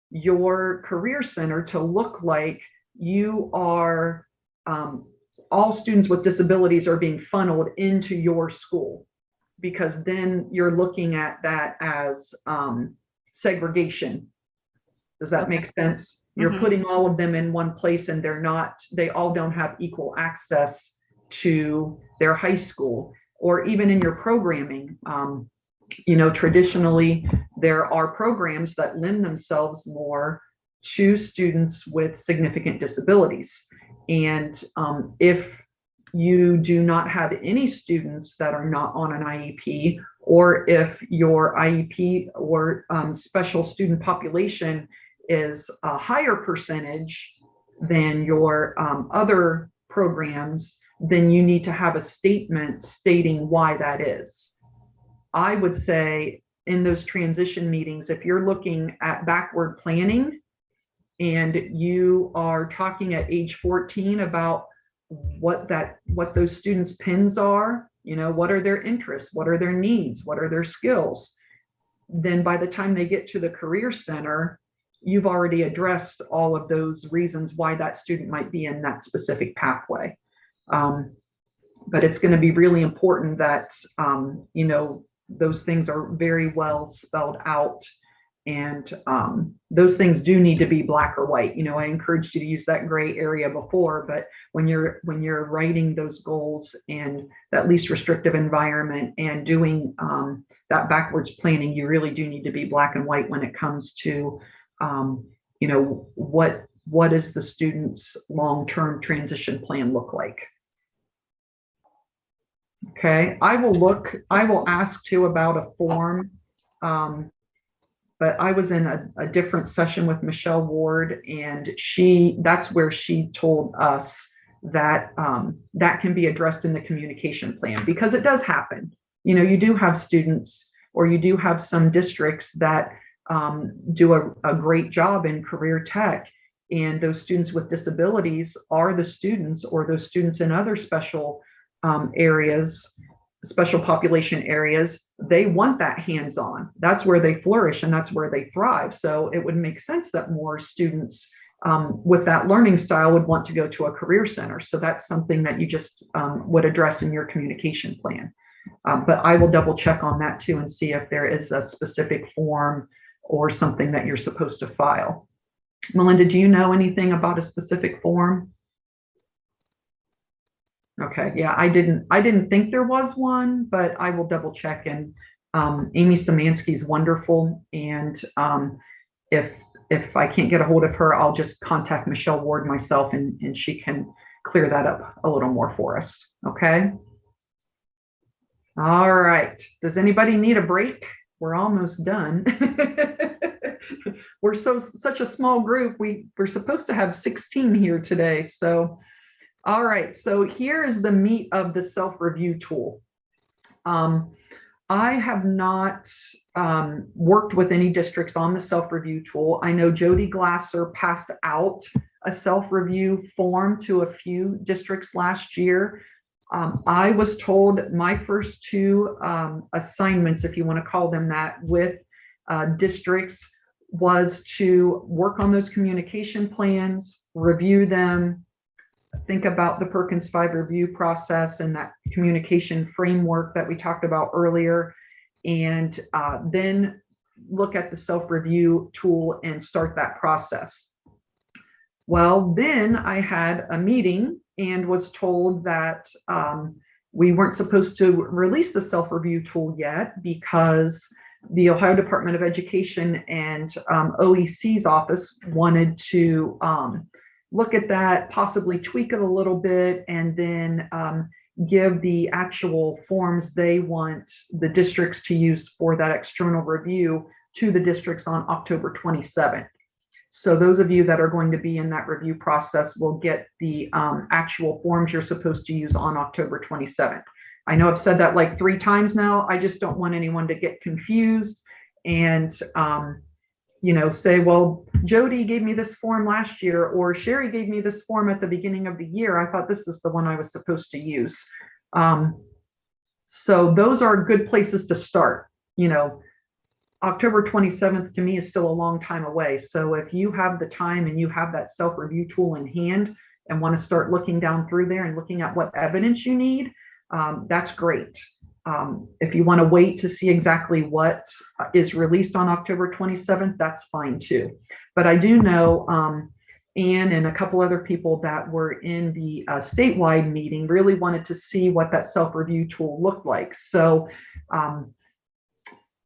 your career center to look like you are, all students with disabilities are being funneled into your school, because then you're looking at that as segregation. Does that make sense? You're putting all of them in one place and they all don't have equal access to their high school, or even in your programming. Traditionally, there are programs that lend themselves more to students with significant disabilities. And if you do not have any students that are not on an IEP, or if your IEP or special student population is a higher percentage than your other programs, then you need to have a statement stating why that is. I would say in those transition meetings, if you're looking at backward planning and you are talking at age 14 about what those students' pins are, what are their interests, what are their needs, what are their skills, then by the time they get to the Career Center, you've already addressed all of those reasons why that student might be in that specific pathway. But it's going to be really important that, those things are very well spelled out. And those things do need to be black or white. I encouraged you to use that gray area before, but when you're writing those goals and that least restrictive environment and doing that backwards planning, you really do need to be black and white when it comes to, what does the student's long-term transition plan look like? Okay, I will ask too about a form. But I was in a different session with Michelle Ward, and that's where she told us that that can be addressed in the communication plan, because it does happen. You do have students, or you do have some districts that do a great job in career tech, and those students with disabilities are the students, or those students in other special areas, special population areas, they want that hands-on. That's where they flourish and that's where they thrive. So it would make sense that more students with that learning style would want to go to a career center. So that's something that you just would address in your communication plan. But I will double check on that too and see if there is a specific form or something that you're supposed to file. Melinda, do you know anything about a specific form? Okay, yeah, I didn't think there was one, but I will double check. And Amy Szymanski is wonderful. And if I can't get a hold of her, I'll just contact Michelle Ward myself, and she can clear that up a little more for us. Okay. All right. Does anybody need a break? we're almost done. We're such a small group. We're supposed to have 16 here today. So, all right. So here is the meat of the self-review tool. I have not worked with any districts on the self-review tool. I know Jody Glasser passed out a self-review form to a few districts last year. I was told my first two assignments, if you want to call them that, with districts was to work on those communication plans, review them, think about the Perkins 5 review process and that communication framework that we talked about earlier, and then look at the self-review tool and start that process. Well, then I had a meeting and was told that we weren't supposed to release the self-review tool yet because the Ohio Department of Education and OEC's office wanted to look at that, possibly tweak it a little bit, and then give the actual forms they want the districts to use for that external review to the districts on October 27th. So those of you that are going to be in that review process will get the actual forms you're supposed to use on October 27th. I know I've said that like 3 times now. I just don't want anyone to get confused and say, well, Jody gave me this form last year, or Sherry gave me this form at the beginning of the year. I thought this is the one I was supposed to use. So those are good places to start. October 27th to me is still a long time away. So if you have the time and you have that self-review tool in hand and want to start looking down through there and looking at what evidence you need, that's great. If you want to wait to see exactly what is released on October 27th, that's fine too. But I do know Anne and a couple other people that were in the statewide meeting really wanted to see what that self-review tool looked like. So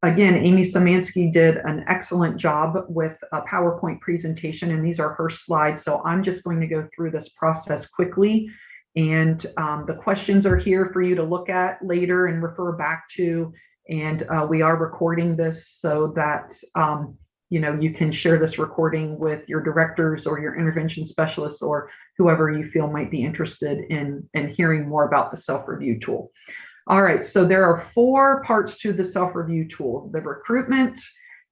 again, Amy Szymanski did an excellent job with a PowerPoint presentation, and these are her slides. So I'm just going to go through this process quickly. And the questions are here for you to look at later and refer back to. And we are recording this so that you can share this recording with your directors or your intervention specialists or whoever you feel might be interested in hearing more about the self-review tool. All right, so there are 4 parts to the self-review tool: the recruitment,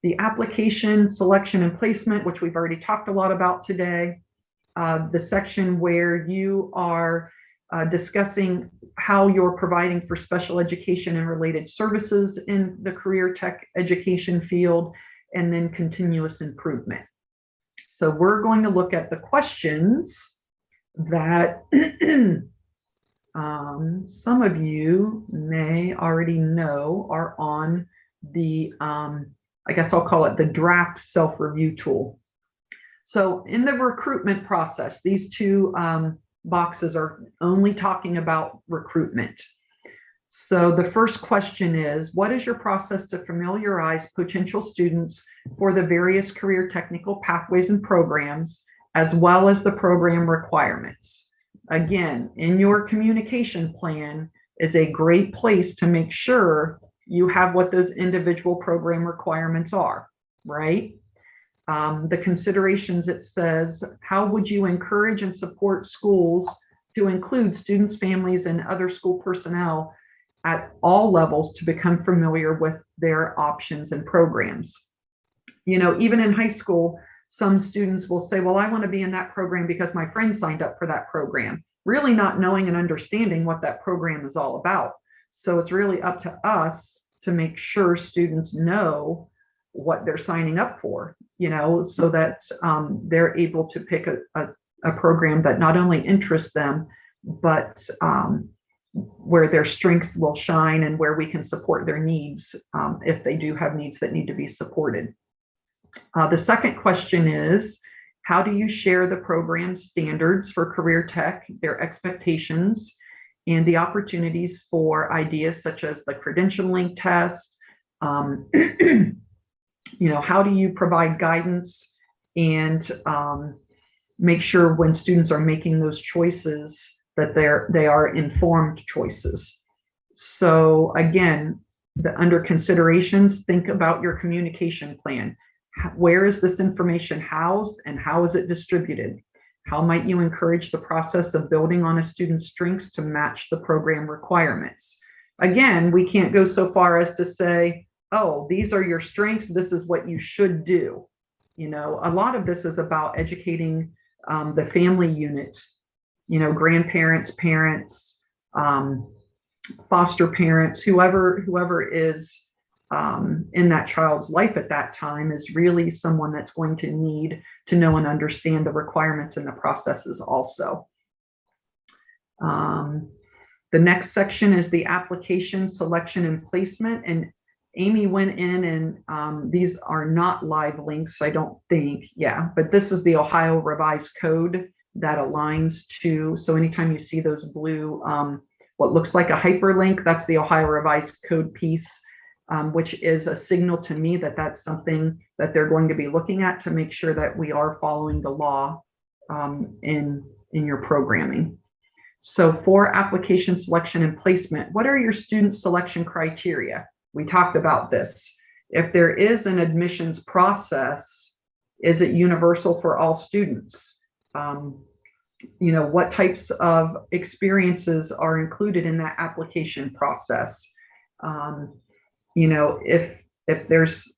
the application, selection, and placement, which we've already talked a lot about today. The section where you are discussing how you're providing for special education and related services in the career tech education field, and then continuous improvement. So we're going to look at the questions that some of you may already know are on the, I guess I'll call it the draft self-review tool. So in the recruitment process, these 2 boxes are only talking about recruitment. So the first question is, what is your process to familiarize potential students for the various career technical pathways and programs, as well as the program requirements? Again, in your communication plan is a great place to make sure you have what those individual program requirements are, right? The considerations, it says, how would you encourage and support schools to include students, families, and other school personnel at all levels to become familiar with their options and programs? Even in high school, some students will say, well, I want to be in that program because my friend signed up for that program, really not knowing and understanding what that program is all about. So it's really up to us to make sure students know what they're signing up for, so that they're able to pick a program that not only interests them, but where their strengths will shine and where we can support their needs if they do have needs that need to be supported. The second question is, how do you share the program standards for career tech, their expectations, and the opportunities for ideas such as the credentialing test? How do you provide guidance and make sure when students are making those choices that they are informed choices? So again, under considerations, think about your communication plan. Where is this information housed and how is it distributed? How might you encourage the process of building on a student's strengths to match the program requirements? Again, we can't go so far as to say, oh, these are your strengths, this is what you should do. You know, a lot of this is about educating the family unit, you know, grandparents, parents, foster parents, whoever is in that child's life at that time is really someone that's going to need to know and understand the requirements and the processes also. The next section is the application, selection, and placement. And Amy went in and these are not live links, I don't think. Yeah, but this is the Ohio Revised Code that aligns to, so anytime you see those blue, what looks like a hyperlink, that's the Ohio Revised Code piece, which is a signal to me that that's something that they're going to be looking at to make sure that we are following the law in your programming. So for application, selection, and placement, what are your student selection criteria? We talked about this. If there is an admissions process, is it universal for all students? You know, what types of experiences are included in that application process? You know, if there's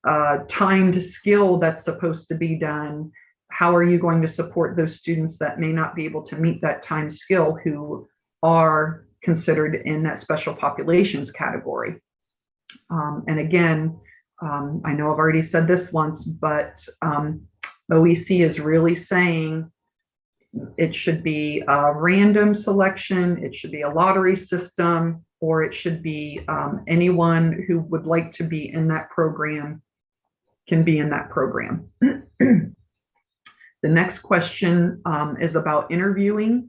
timed skill that's supposed to be done, how are you going to support those students that may not be able to meet that timed skill who are considered in that special populations category? And again, I know I've already said this once, but OEC is really saying it should be a random selection, it should be a lottery system, or it should be anyone who would like to be in that program can be in that program. The next question is about interviewing.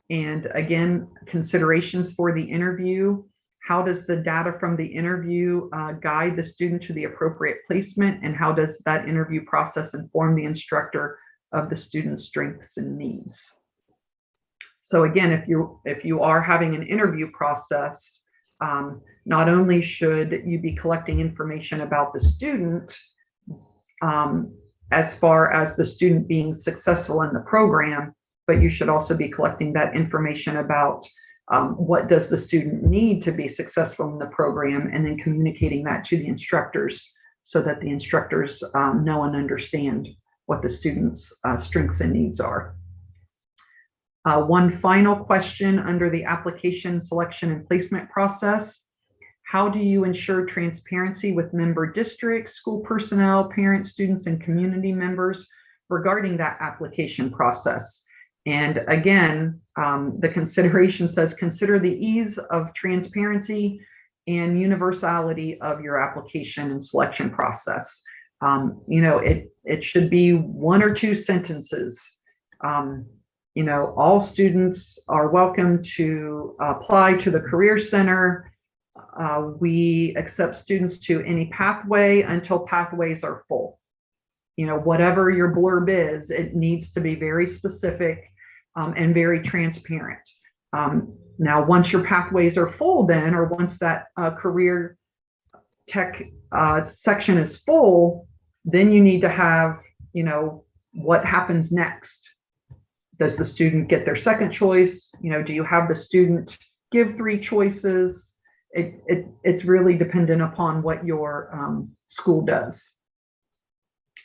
And again, considerations for the interview. How does the data from the interview guide the student to the appropriate placement? And how does that interview process inform the instructor of the student's strengths and needs? So again, if you are having an interview process, not only should you be collecting information about the student, as far as the student being successful in the program, but you should also be collecting that information about what does the student need to be successful in the program, and then communicating that to the instructors so that the instructors know and understand what the student's strengths and needs are. One final question under the application, selection, and placement process. How do you ensure transparency with member districts, school personnel, parents, students, and community members regarding that application process? And again, the consideration says, consider the ease of transparency and universality of your application and selection process. You know, it should be one or two sentences. You know, all students are welcome to apply to the Career Center. We accept students to any pathway until pathways are full. You know, whatever your blurb is, it needs to be very specific and very transparent. Now, once your pathways are full then, or once that career tech section is full, then you need to have, you know, what happens next? Does the student get their second choice? You know, do you have the student give 3 choices? It's really dependent upon what your school does.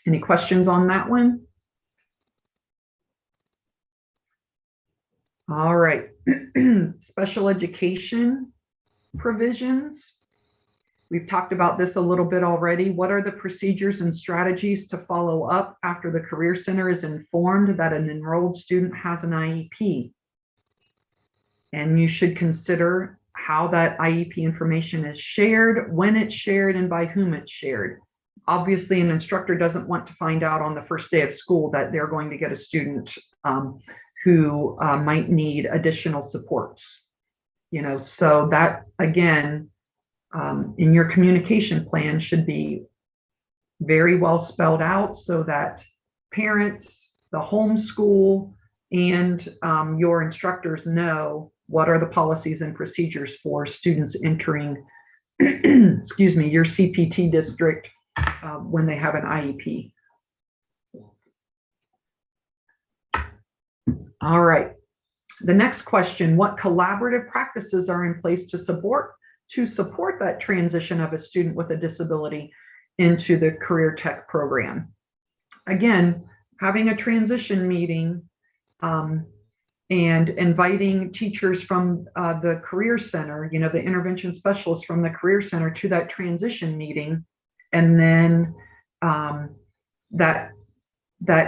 Any questions on that one? All right, special education provisions. We've talked about this a little bit already. What are the procedures and strategies to follow up after the Career Center is informed that an enrolled student has an IEP? And you should consider how that IEP information is shared, when it's shared, and by whom it's shared. Obviously, an instructor doesn't want to find out on the first day of school that they're going to get a student who might need additional supports. You know, so that again, in your communication plan should be very well spelled out so that parents, the homeschool, and your instructors know what are the policies and procedures for students entering excuse me, your CPT district when they have an IEP. All right. The next question, what collaborative practices are in place to support that transition of a student with a disability into the career tech program? Again, having a transition meeting and inviting teachers from the career center, you know, the intervention specialists from the career center to that transition meeting, and then that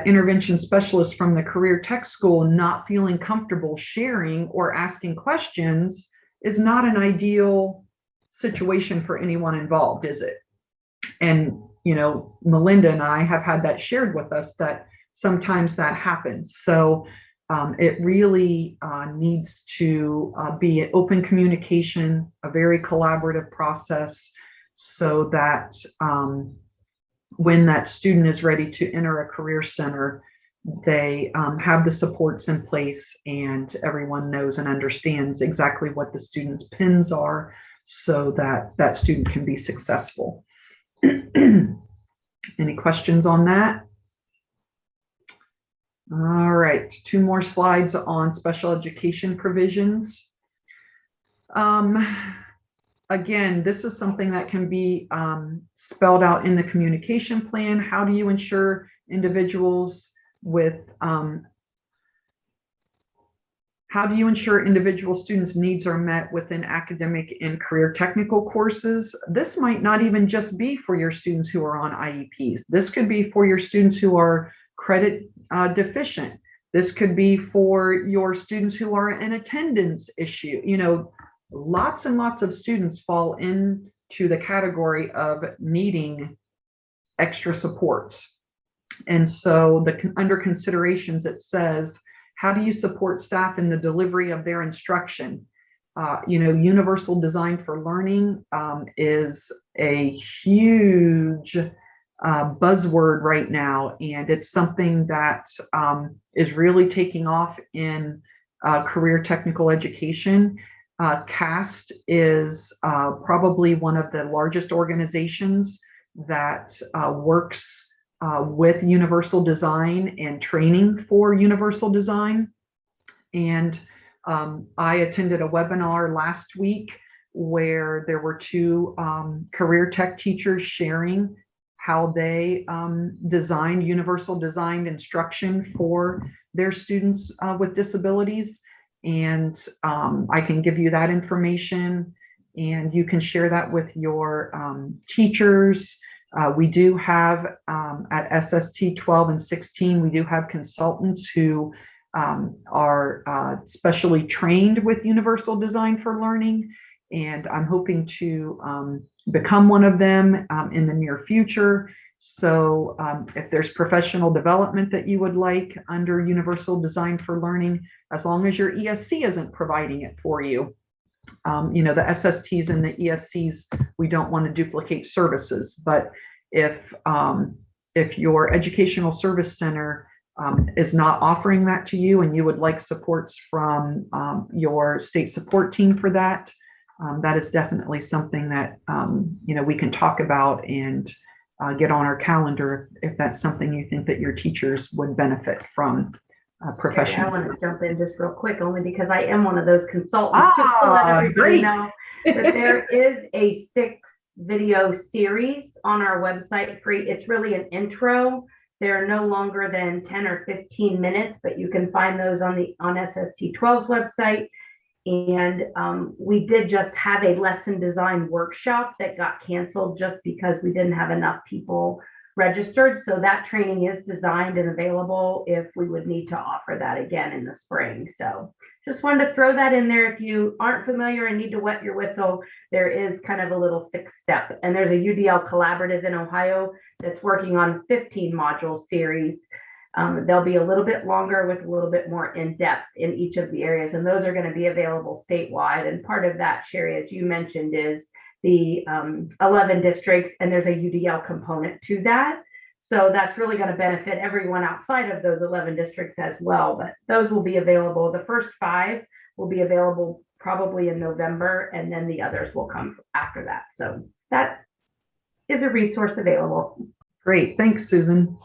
intervention specialist from the career tech school not feeling comfortable sharing or asking questions is not an ideal situation for anyone involved, is it? And, you know, Melinda and I have had that shared with us that sometimes that happens. So it really needs to be an open communication, a very collaborative process, so that when that student is ready to enter a career center, they have the supports in place and everyone knows and understands exactly what the student's pins are so that that student can be successful. Any questions on that? All right, 2 more slides on special education provisions. Again, this is something that can be spelled out in the communication plan. How do you ensure individuals with, how do you ensure individual students' needs are met within academic and career technical courses? This might not even just be for your students who are on IEPs. This could be for your students who are credit deficient. This could be for your students who are an attendance issue. You know, lots and lots of students fall into the category of needing extra supports. And so under considerations, it says, how do you support staff in the delivery of their instruction? You know, universal design for learning is a huge buzzword right now, and it's something that is really taking off in career technical education. CAST is probably one of the largest organizations that works with universal design and training for universal design. And I attended a webinar last week where there were 2 career tech teachers sharing how they designed universal designed instruction for their students with disabilities. And I can give you that information and you can share that with your teachers. We do have at SST 12 and 16, we do have consultants who are specially trained with universal design for learning. And I'm hoping to become one of them in the near future. So if there's professional development that you would like under universal design for learning, as long as your ESC isn't providing it for you, you know, the SSTs and the ESCs, we don't want to duplicate services. But if your educational service center is not offering that to you and you would like supports from your state support team for that, that is definitely something that you know, we can talk about and get on our calendar if that's something you think that your teachers would benefit from professional. I want to jump in just real quick, only because I am one of those consultants. Just to let everybody great. know that there is a 6-video series on our website free. It's really an intro. They're no longer than 10 or 15 minutes, but you can find those on SST 12's website. And we did just have a lesson design workshop that got canceled just because we didn't have enough people registered. So that training is designed and available if we would need to offer that again in the spring. So just wanted to throw that in there. If you aren't familiar and need to wet your whistle, there is kind of a little 6-step. And there's a UDL collaborative in Ohio that's working on 15 module series. They'll be a little bit longer with a little bit more in depth in each of the areas. And those are going to be available statewide. And part of that, Sherry, as you mentioned, is the 11 districts, and there's a UDL component to that. So that's really going to benefit everyone outside of those 11 districts as well. But those will be available. The first 5 will be available probably in November, and then the others will come after that. So that is a resource available. Great, thanks, Susan.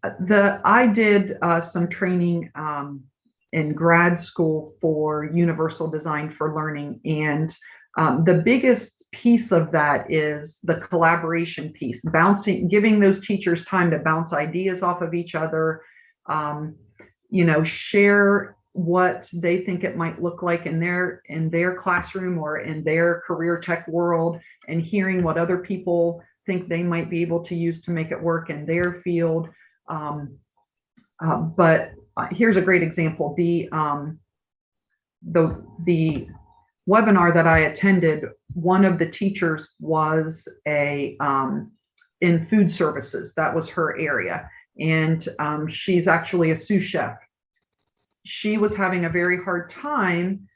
I did some training in grad school for universal design for learning, and the biggest piece of that is the collaboration piece, giving those teachers time to bounce ideas off of each other, share what they think it might look like in their classroom or in their career tech world, and hearing what other people think they might be able to use to make it work in their field. But here's a great example. The webinar that I attended, one of the teachers was in food services. That was her area. And she's actually a sous chef. She was having a very hard time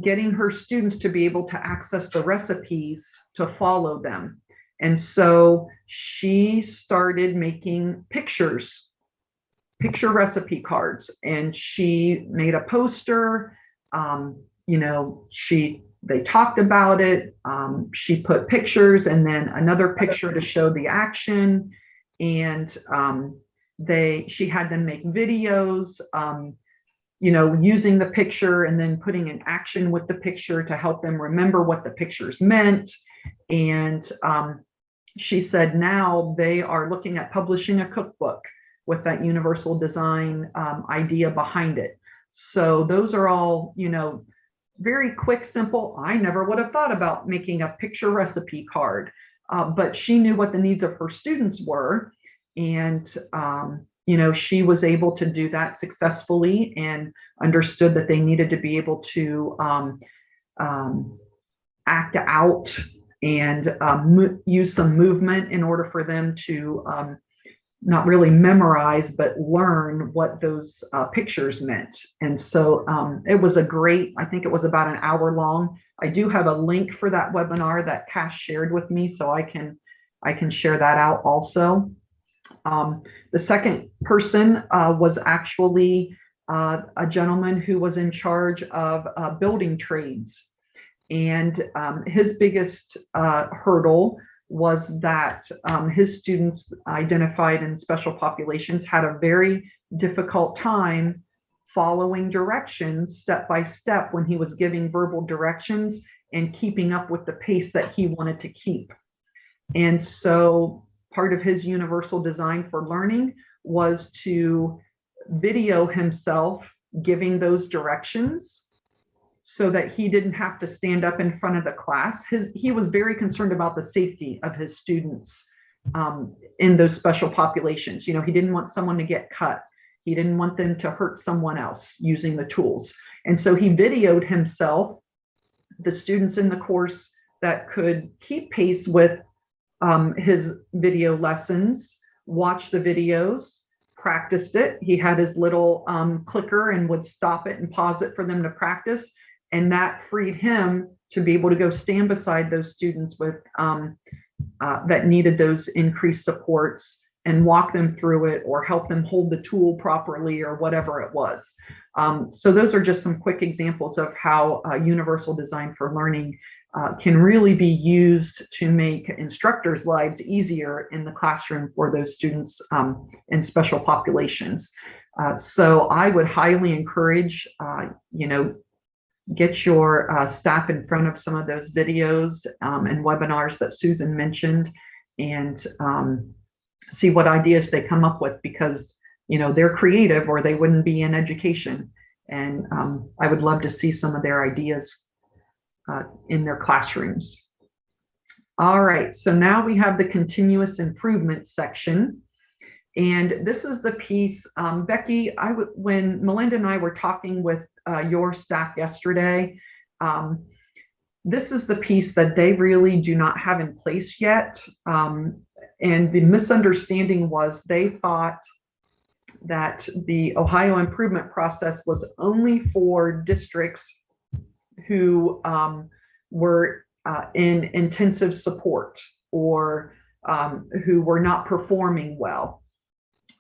getting her students to be able to access the recipes to follow them. And so she started making picture recipe cards, and she made a poster. They talked about it. She put pictures and then another picture to show the action. And she had them make videos, using the picture and then putting an action with the picture to help them remember what the pictures meant. And she said now they are looking at publishing a cookbook with that universal design idea behind it. So those are all, very quick, simple. I never would have thought about making a picture recipe card, but she knew what the needs of her students were. And, she was able to do that successfully and understood that they needed to be able to act out and use some movement in order for them to not really memorize, but learn what those pictures meant. And so it was I think it was about an hour long. I do have a link for that webinar that Cash shared with me, so I can share that out also. The second person was actually a gentleman who was in charge of building trades. And his biggest hurdle was that his students identified in special populations had a very difficult time following directions step by step when he was giving verbal directions and keeping up with the pace that he wanted to keep. And so part of his universal design for learning was to video himself giving those directions so that he didn't have to stand up in front of the class. He was very concerned about the safety of his students in those special populations. He didn't want someone to get cut. He didn't want them to hurt someone else using the tools. And so he videoed himself, the students in the course that could keep pace with his video lessons, watched the videos, practiced it. He had his little clicker and would stop it and pause it for them to practice. And that freed him to be able to go stand beside those students with that needed those increased supports and walk them through it or help them hold the tool properly or whatever it was. So those are just some quick examples of how universal design for learning can really be used to make instructors' lives easier in the classroom for those students in special populations. So I would highly encourage, get your staff in front of some of those videos and webinars that Susan mentioned, and see what ideas they come up with, because they're creative or they wouldn't be in education. And I would love to see some of their ideas in their classrooms. All right, so now we have the continuous improvement section. And this is the piece, Becky, when Melinda and I were talking with your staff yesterday, this is the piece that they really do not have in place yet. And the misunderstanding was they thought that the Ohio improvement process was only for districts who were in intensive support or who were not performing well,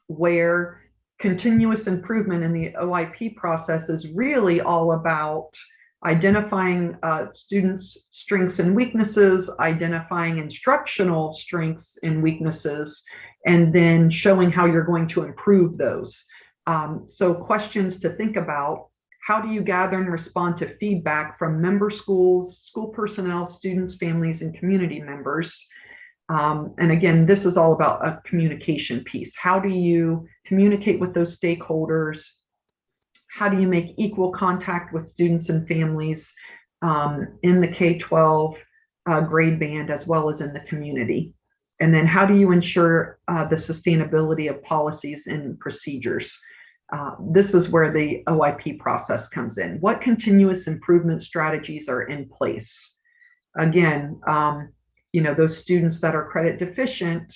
where continuous improvement in the OIP process is really all about identifying students' strengths and weaknesses, identifying instructional strengths and weaknesses, and then showing how you're going to improve those. So questions to think about: how do you gather and respond to feedback from member schools, school personnel, students, families, and community members? And again, this is all about a communication piece. How do you communicate with those stakeholders? How do you make equal contact with students and families in the K-12 grade band as well as in the community? And then how do you ensure the sustainability of policies and procedures? This is where the OIP process comes in. What continuous improvement strategies are in place? Again, those students that are credit deficient,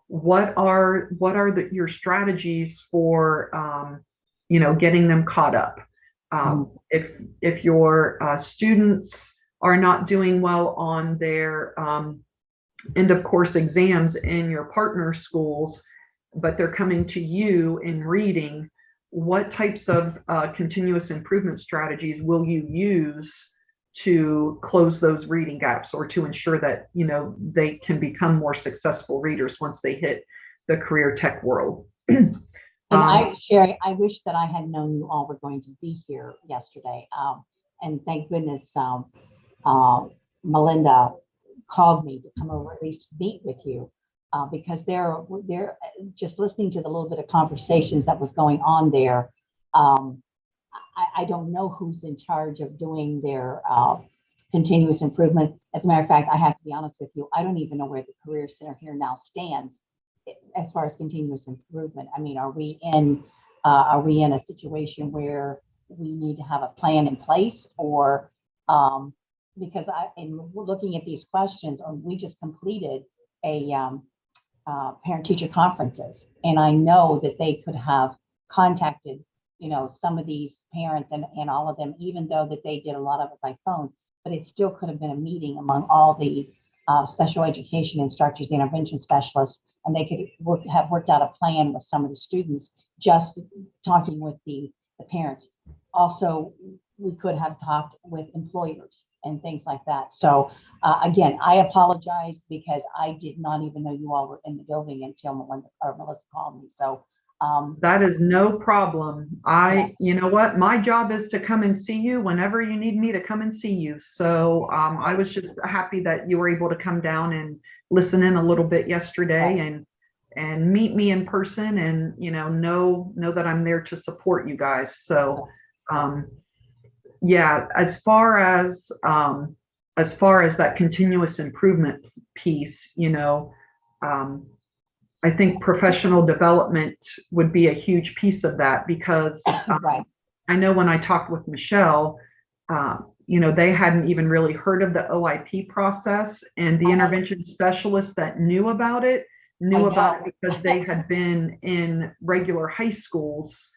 what are your strategies for getting them caught up? If your students are not doing well on their end of course exams in your partner schools, but they're coming to you in reading, what types of continuous improvement strategies will you use to close those reading gaps, or to ensure that they can become more successful readers once they hit the career tech world? And Sherry, I wish that I had known you all were going to be here yesterday. And thank goodness Melinda called me to come over, at least meet with you, because they're just listening to the little bit of conversations that was going on there. I don't know who's in charge of doing their continuous improvement. As a matter of fact, I have to be honest with you, I don't even know where the Career Center here now stands as far as continuous improvement. I mean, are we in a situation where we need to have a plan in place, or because in looking at these questions, we just completed a parent-teacher conferences, and I know that they could have contacted some of these parents and all of them, even though that they did a lot of it by phone, but it still could have been a meeting among all the special education instructors, the intervention specialists, and they could have worked out a plan with some of the students, just talking with the parents. Also, we could have talked with employers and things like that. So again, I apologize because I did not even know you all were in the building until Melissa called me. So that is no problem. You know what? My job is to come and see you whenever you need me to come and see you. So I was just happy that you were able to come down and listen in a little bit yesterday, and meet me in person, and know that I'm there to support you guys. So yeah, as far as that continuous improvement piece, I think professional development would be a huge piece of that, because I know when I talked with Michelle, they hadn't even really heard of the OIP process, and the intervention specialists that knew about it because they had been in regular high schools,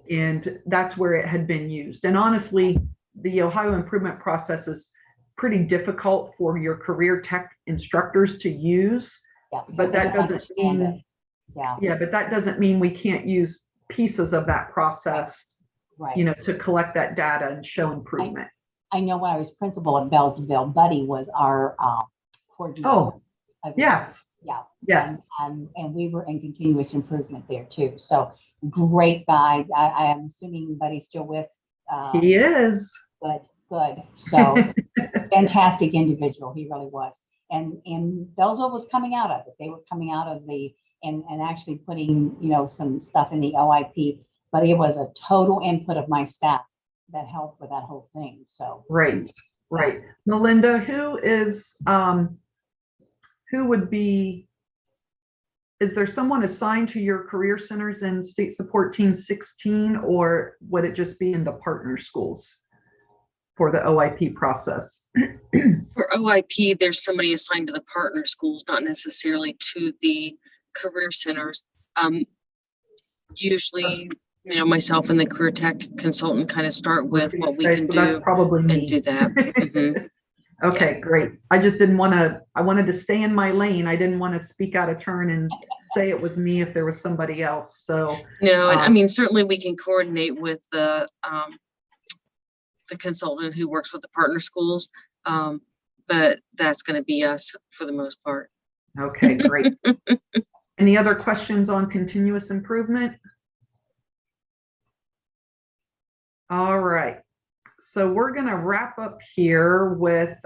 and that's where it had been used. And honestly, the Ohio improvement process is pretty difficult for your career tech instructors to use. But that doesn't mean, but that doesn't mean we can't use pieces of that process, to collect that data and show improvement. I know when I was principal at Bellsville, Buddy was our coordinator. Oh, yes. Yeah. Yes. And we were in continuous improvement there too. So great guy. I am assuming Buddy's still with. He is. Good. So fantastic individual. He really was. And Bellsville was coming out of it. They were coming out of and actually putting, some stuff in the OIP, but it was a total input of my staff that helped with that whole thing. So right. Melinda, is there someone assigned to your career centers in State Support Team 16, or would it just be in the partner schools for the OIP process? For OIP, there's somebody assigned to the partner schools, not necessarily to the career centers. Usually, myself and the career tech consultant kind of start with what we can do. That's probably me. And do that. Mm-hmm. Okay, great. I just I wanted to stay in my lane. I didn't want to speak out of turn and say it was me if there was somebody else. So no, and I mean, certainly we can coordinate with the the consultant who works with the partner schools. But that's going to be us for the most part. Okay, great. Any other questions on continuous improvement? All right. So we're going to wrap up here with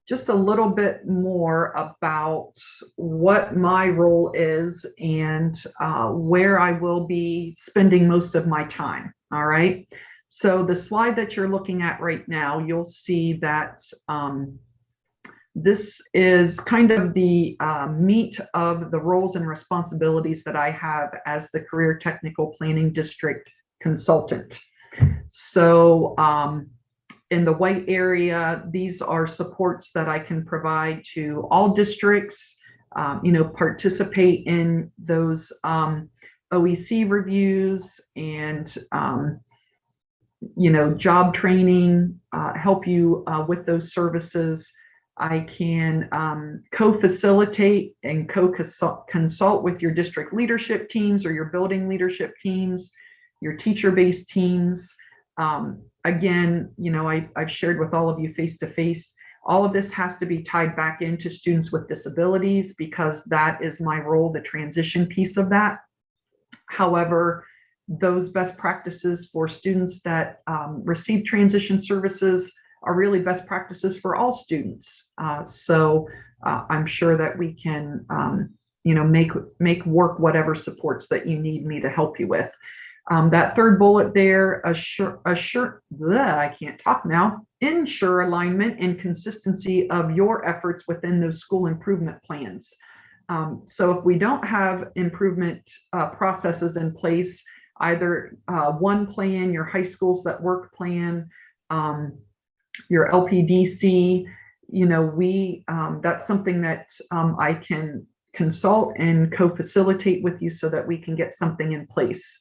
just a little bit more about what my role is and where I will be spending most of my time. All right. So the slide that you're looking at right now, you'll see that this is kind of the meat of the roles and responsibilities that I have as the Career Technical Planning District consultant. So in the white area, these are supports that I can provide to all districts, participate in those OEC reviews and, job training, help you with those services. I can co-facilitate and co-consult with your district leadership teams or your building leadership teams, your teacher-based teams. Again, I've shared with all of you face-to-face, all of this has to be tied back into students with disabilities because that is my role, the transition piece of that. However, those best practices for students that receive transition services are really best practices for all students. So I'm sure that we can, make work whatever supports that you need me to help you with. That third bullet there, ensure alignment and consistency of your efforts within those school improvement plans. So if we don't have improvement processes in place, either one plan, your high schools that work plan, your LPDC, that's something that I can consult and co-facilitate with you so that we can get something in place.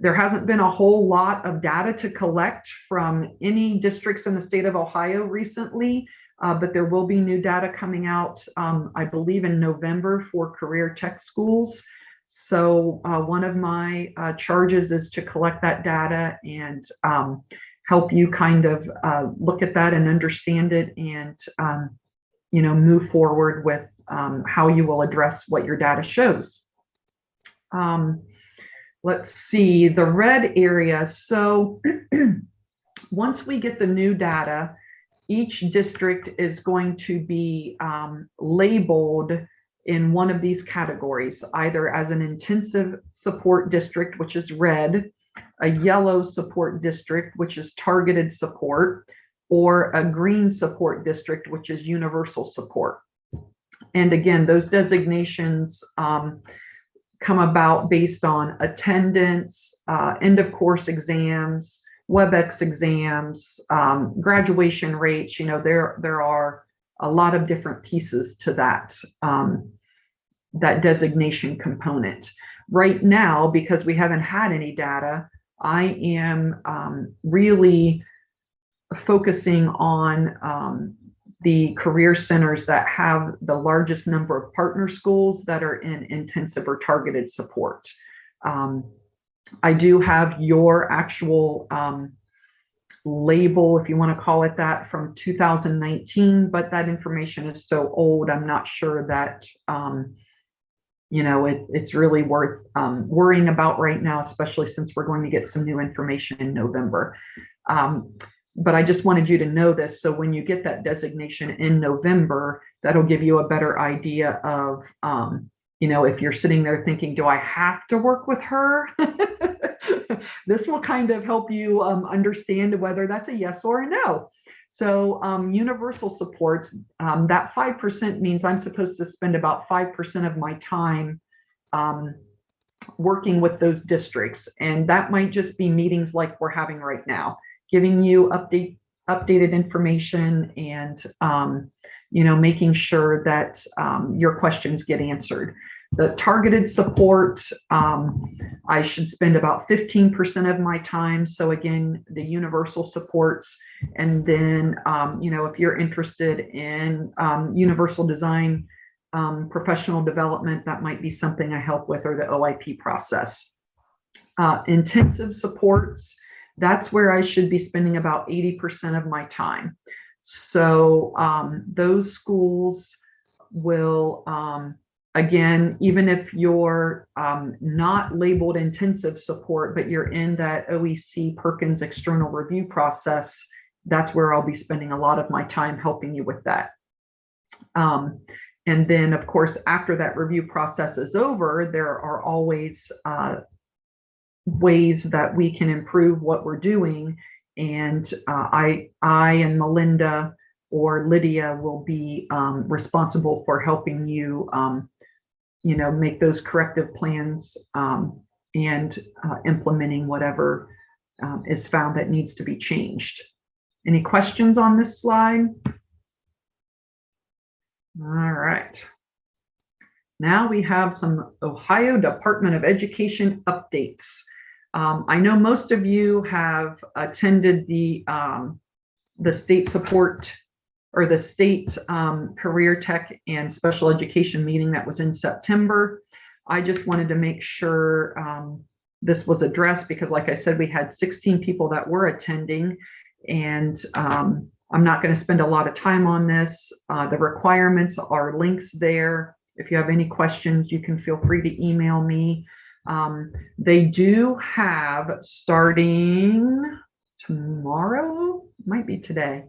There hasn't been a whole lot of data to collect from any districts in the state of Ohio recently, but there will be new data coming out, I believe in November for career tech schools. So one of my charges is to collect that data and help you kind of look at that and understand it and, move forward with how you will address what your data shows. Let's see, the red area. So once we get the new data, each district is going to be labeled in one of these categories, either as an intensive support district, which is red, a yellow support district, which is targeted support, or a green support district, which is universal support. And again, those designations come about based on attendance, end of course exams, WebEx exams, graduation rates. There are a lot of different pieces to that, that designation component. Right now, because we haven't had any data, I am really focusing on the career centers that have the largest number of partner schools that are in intensive or targeted support. I do have your actual label, if you want to call it that, from 2019, but that information is so old, I'm not sure that it's really worth worrying about right now, especially since we're going to get some new information in November. But I just wanted you to know this. So when you get that designation in November, that'll give you a better idea of, if you're sitting there thinking, do I have to work with her? This will kind of help you understand whether that's a yes or a no. So universal supports, that 5% means I'm supposed to spend about 5% of my time working with those districts. And that might just be meetings like we're having right now, giving you updated information and, making sure that your questions get answered. The targeted support, I should spend about 15% of my time. So again, the universal supports. And then, if you're interested in universal design, professional development, that might be something I help with, or the OIP process. Intensive supports, that's where I should be spending about 80% of my time. So those schools will, again, even if you're not labeled intensive support, but you're in that OEC Perkins external review process, that's where I'll be spending a lot of my time helping you with that. And then, of course, after that review process is over, there are always ways that we can improve what we're doing. And I and Melinda or Lydia will be responsible for helping you, make those corrective plans and implementing whatever is found that needs to be changed. Any questions on this slide? All right. Now we have some Ohio Department of Education updates. I know most of you have attended the state support or the state career tech and special education meeting that was in September. I just wanted to make sure this was addressed because, like I said, we had 16 people that were attending, and I'm not going to spend a lot of time on this. The requirements are links there. If you have any questions, you can feel free to email me. They do have, starting tomorrow, might be today,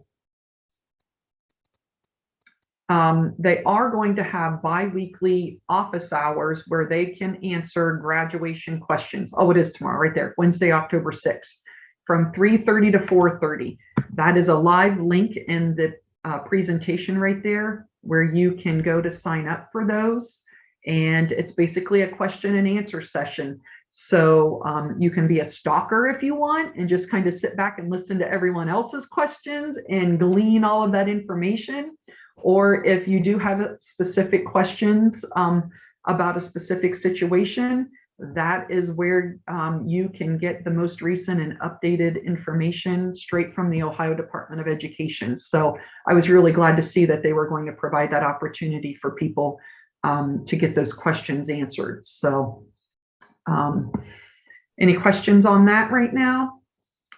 they are going to have bi-weekly office hours where they can answer graduation questions. Oh, it is tomorrow, right there, Wednesday, October 6th, from 3:30 to 4:30. That is a live link in the presentation right there where you can go to sign up for those. And it's basically a question and answer session. So you can be a stalker if you want and just kind of sit back and listen to everyone else's questions and glean all of that information. Or if you do have specific questions about a specific situation, that is where you can get the most recent and updated information straight from the Ohio Department of Education. So I was really glad to see that they were going to provide that opportunity for people to get those questions answered. So any questions on that right now?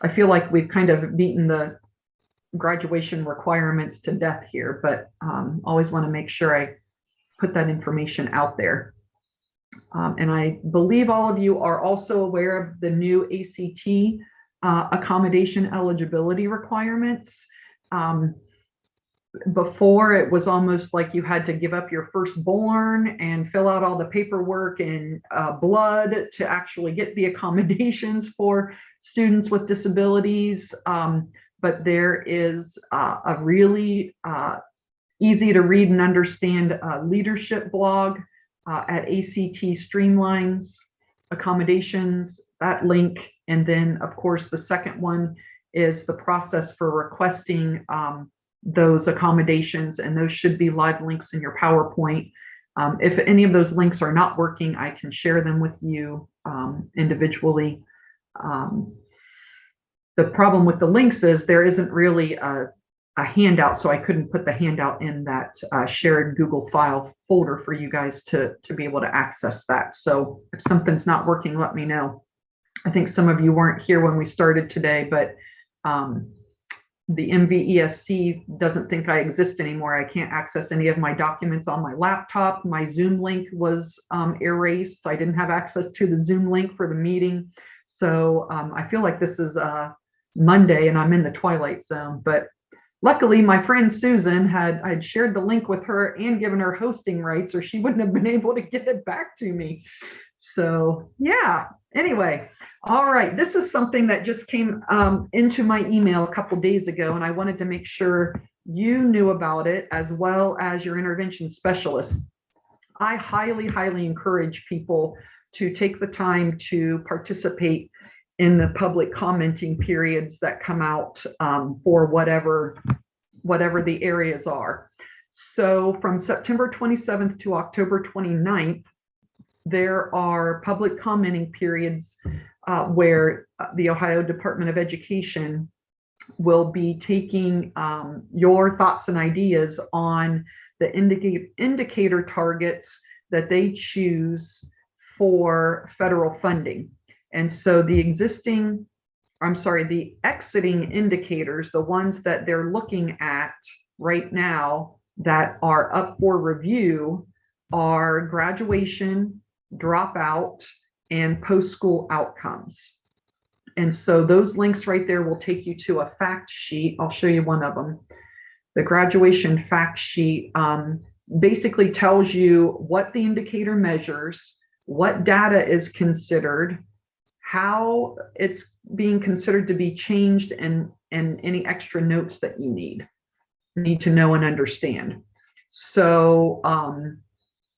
I feel like we've kind of beaten the graduation requirements to death here, but always want to make sure I put that information out there. And I believe all of you are also aware of the new ACT accommodation eligibility requirements. Before, it was almost like you had to give up your firstborn and fill out all the paperwork and blood to actually get the accommodations for students with disabilities. But there is a really easy to read and understand leadership blog at ACT Streamlines Accommodations, that link. And then, of course, the second one is the process for requesting those accommodations, and those should be live links in your PowerPoint. If any of those links are not working, I can share them with you individually. The problem with the links is there isn't really a handout, so I couldn't put the handout in that shared Google file folder for you guys to be able to access that. So if something's not working, let me know. I think some of you weren't here when we started today, but the MVESC doesn't think I exist anymore. I can't access any of my documents on my laptop. My Zoom link was erased. I didn't have access to the Zoom link for the meeting. So I feel like this is Monday and I'm in the twilight zone, but luckily my friend Susan I'd shared the link with her and given her hosting rights, or she wouldn't have been able to get it back to me. So yeah, anyway, all right. This is something that just came into my email a couple days ago, and I wanted to make sure you knew about it as well as your intervention specialist. I highly, highly encourage people to take the time to participate in the public commenting periods that come out for whatever the areas are. So from September 27th to October 29th, there are public commenting periods where the Ohio Department of Education will be taking your thoughts and ideas on the indicator targets that they choose for federal funding. And so the existing I'm sorry, the exiting indicators, the ones that they're looking at right now that are up for review, are graduation, dropout, and post-school outcomes. And so those links right there will take you to a fact sheet. I'll show you one of them. The graduation fact sheet basically tells you what the indicator measures, what data is considered, how it's being considered to be changed, and any extra notes that you need to know and understand. So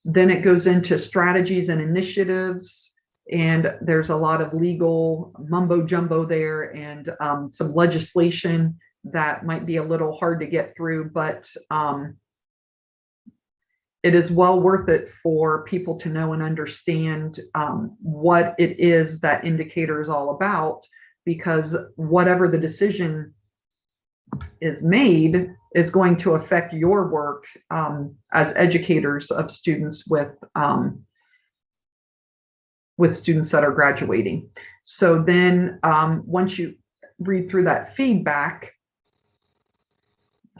then it goes into strategies and initiatives, and there's a lot of legal mumbo jumbo there, and some legislation that might be a little hard to get through, but it is well worth it for people to know and understand what it is that indicator is all about, because whatever the decision is made is going to affect your work as educators of students with students that are graduating. So then once you read through that feedback,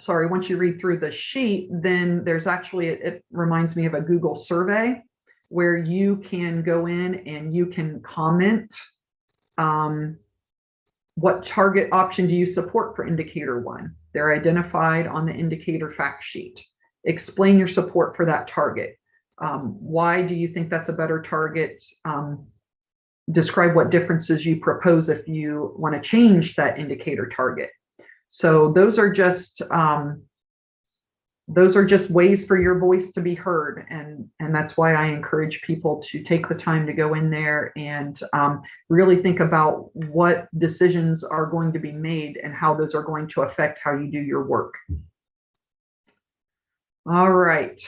once you read through the sheet, then there's actually, it reminds me of a Google survey where you can go in and you can comment what target option do you support for indicator 1? They're identified on the indicator fact sheet. Explain your support for that target. Why do you think that's a better target? Describe what differences you propose if you want to change that indicator target. So those are just ways for your voice to be heard, and that's why I encourage people to take the time to go in there and really think about what decisions are going to be made and how those are going to affect how you do your work. All right,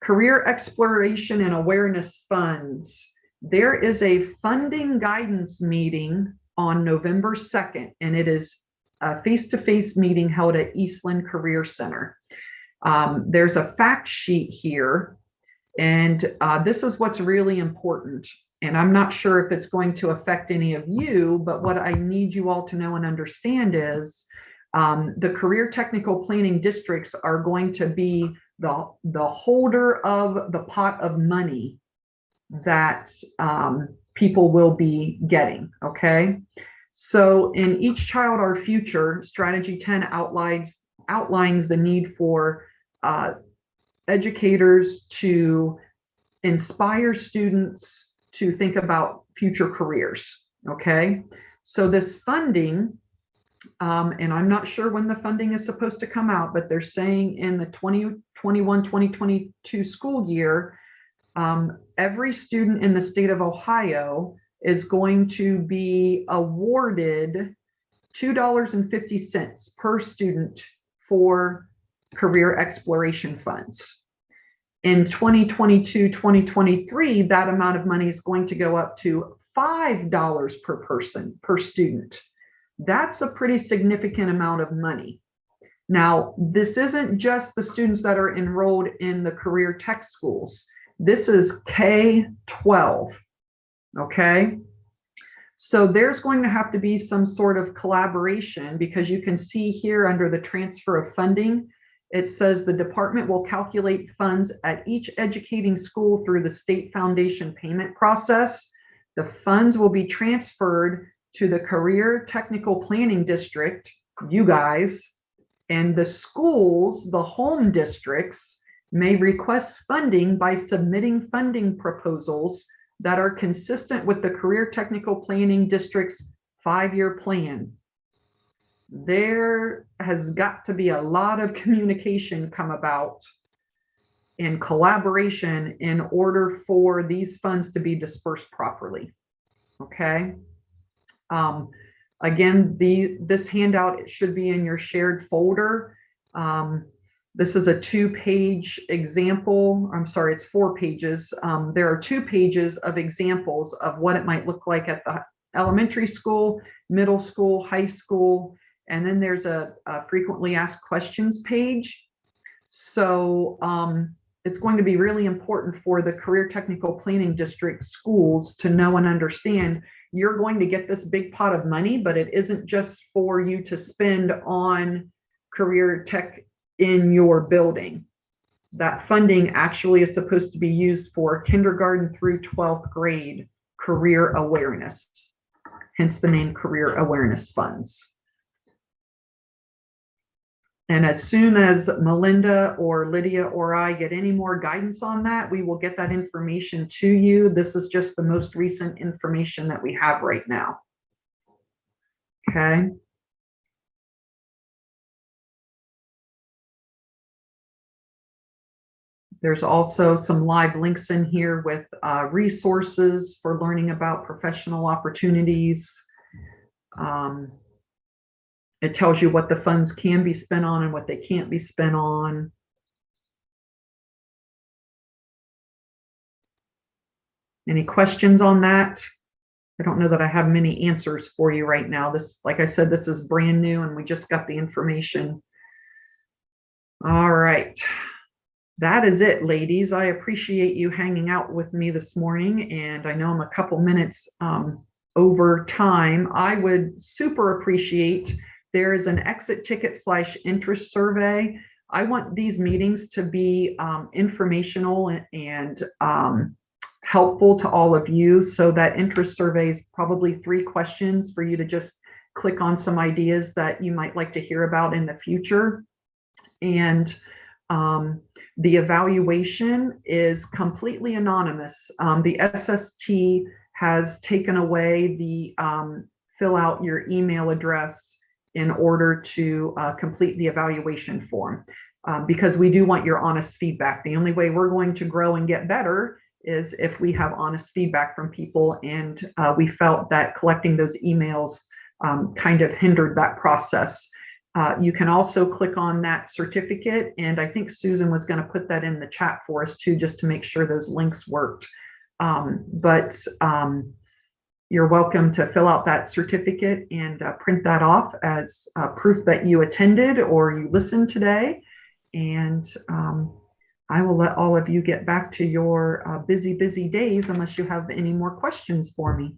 career exploration and awareness funds. There is a funding guidance meeting on November 2nd, and it is a face-to-face meeting held at Eastland Career Center. There's a fact sheet here, and this is what's really important. And I'm not sure if it's going to affect any of you, but what I need you all to know and understand is the career technical planning districts are going to be the holder of the pot of money that people will be getting, okay? So in Each Child Our Future, Strategy 10 outlines the need for educators to inspire students to think about future careers, okay? So this funding, and I'm not sure when the funding is supposed to come out, but they're saying in the 2021-2022 school year, every student in the state of Ohio is going to be awarded $2.50 per student for career exploration funds. In 2022-2023, that amount of money is going to go up to $5 per person, per student. That's a pretty significant amount of money. Now, this isn't just the students that are enrolled in the career tech schools. This is K-12. Okay, so there's going to have to be some sort of collaboration, because you can see here under the transfer of funding, it says the department will calculate funds at each educating school through the state foundation payment process. The funds will be transferred to the career technical planning district, you guys, and the schools, the home districts, may request funding by submitting funding proposals that are consistent with the Career Technical Planning District's 5-year plan. There has got to be a lot of communication come about and collaboration in order for these funds to be dispersed properly, okay? Again, this handout, it should be in your shared folder. This is a 2-page example. I'm sorry, it's 4 pages. There are 2 pages of examples of what it might look like at the elementary school, middle school, high school, and then there's a frequently asked questions page. So it's going to be really important for the Career Technical Planning District schools to know and understand, you're going to get this big pot of money, but it isn't just for you to spend on career tech in your building. That funding actually is supposed to be used for kindergarten through 12th grade career awareness, hence the name Career Awareness Funds. And as soon as Melinda or Lydia or I get any more guidance on that, we will get that information to you. This is just the most recent information that we have right now. Okay. There's also some live links in here with resources for learning about professional opportunities. It tells you what the funds can be spent on and what they can't be spent on. Any questions on that? I don't know that I have many answers for you right now. This, like I said, this is brand new and we just got the information. All right. That is it, ladies. I appreciate you hanging out with me this morning, and I know I'm a couple minutes over time. I would super appreciate, there is an exit ticket / interest survey. I want these meetings to be informational and helpful to all of you. So that interest survey is probably 3 questions for you to just click on some ideas that you might like to hear about in the future. And the evaluation is completely anonymous. The SST has taken away the fill out your email address in order to complete the evaluation form, because we do want your honest feedback. The only way we're going to grow and get better is if we have honest feedback from people, and we felt that collecting those emails kind of hindered that process. You can also click on that certificate, and I think Susan was going to put that in the chat for us too, just to make sure those links worked. You're welcome to fill out that certificate and print that off as proof that you attended or you listened today. And I will let all of you get back to your busy days unless you have any more questions for me.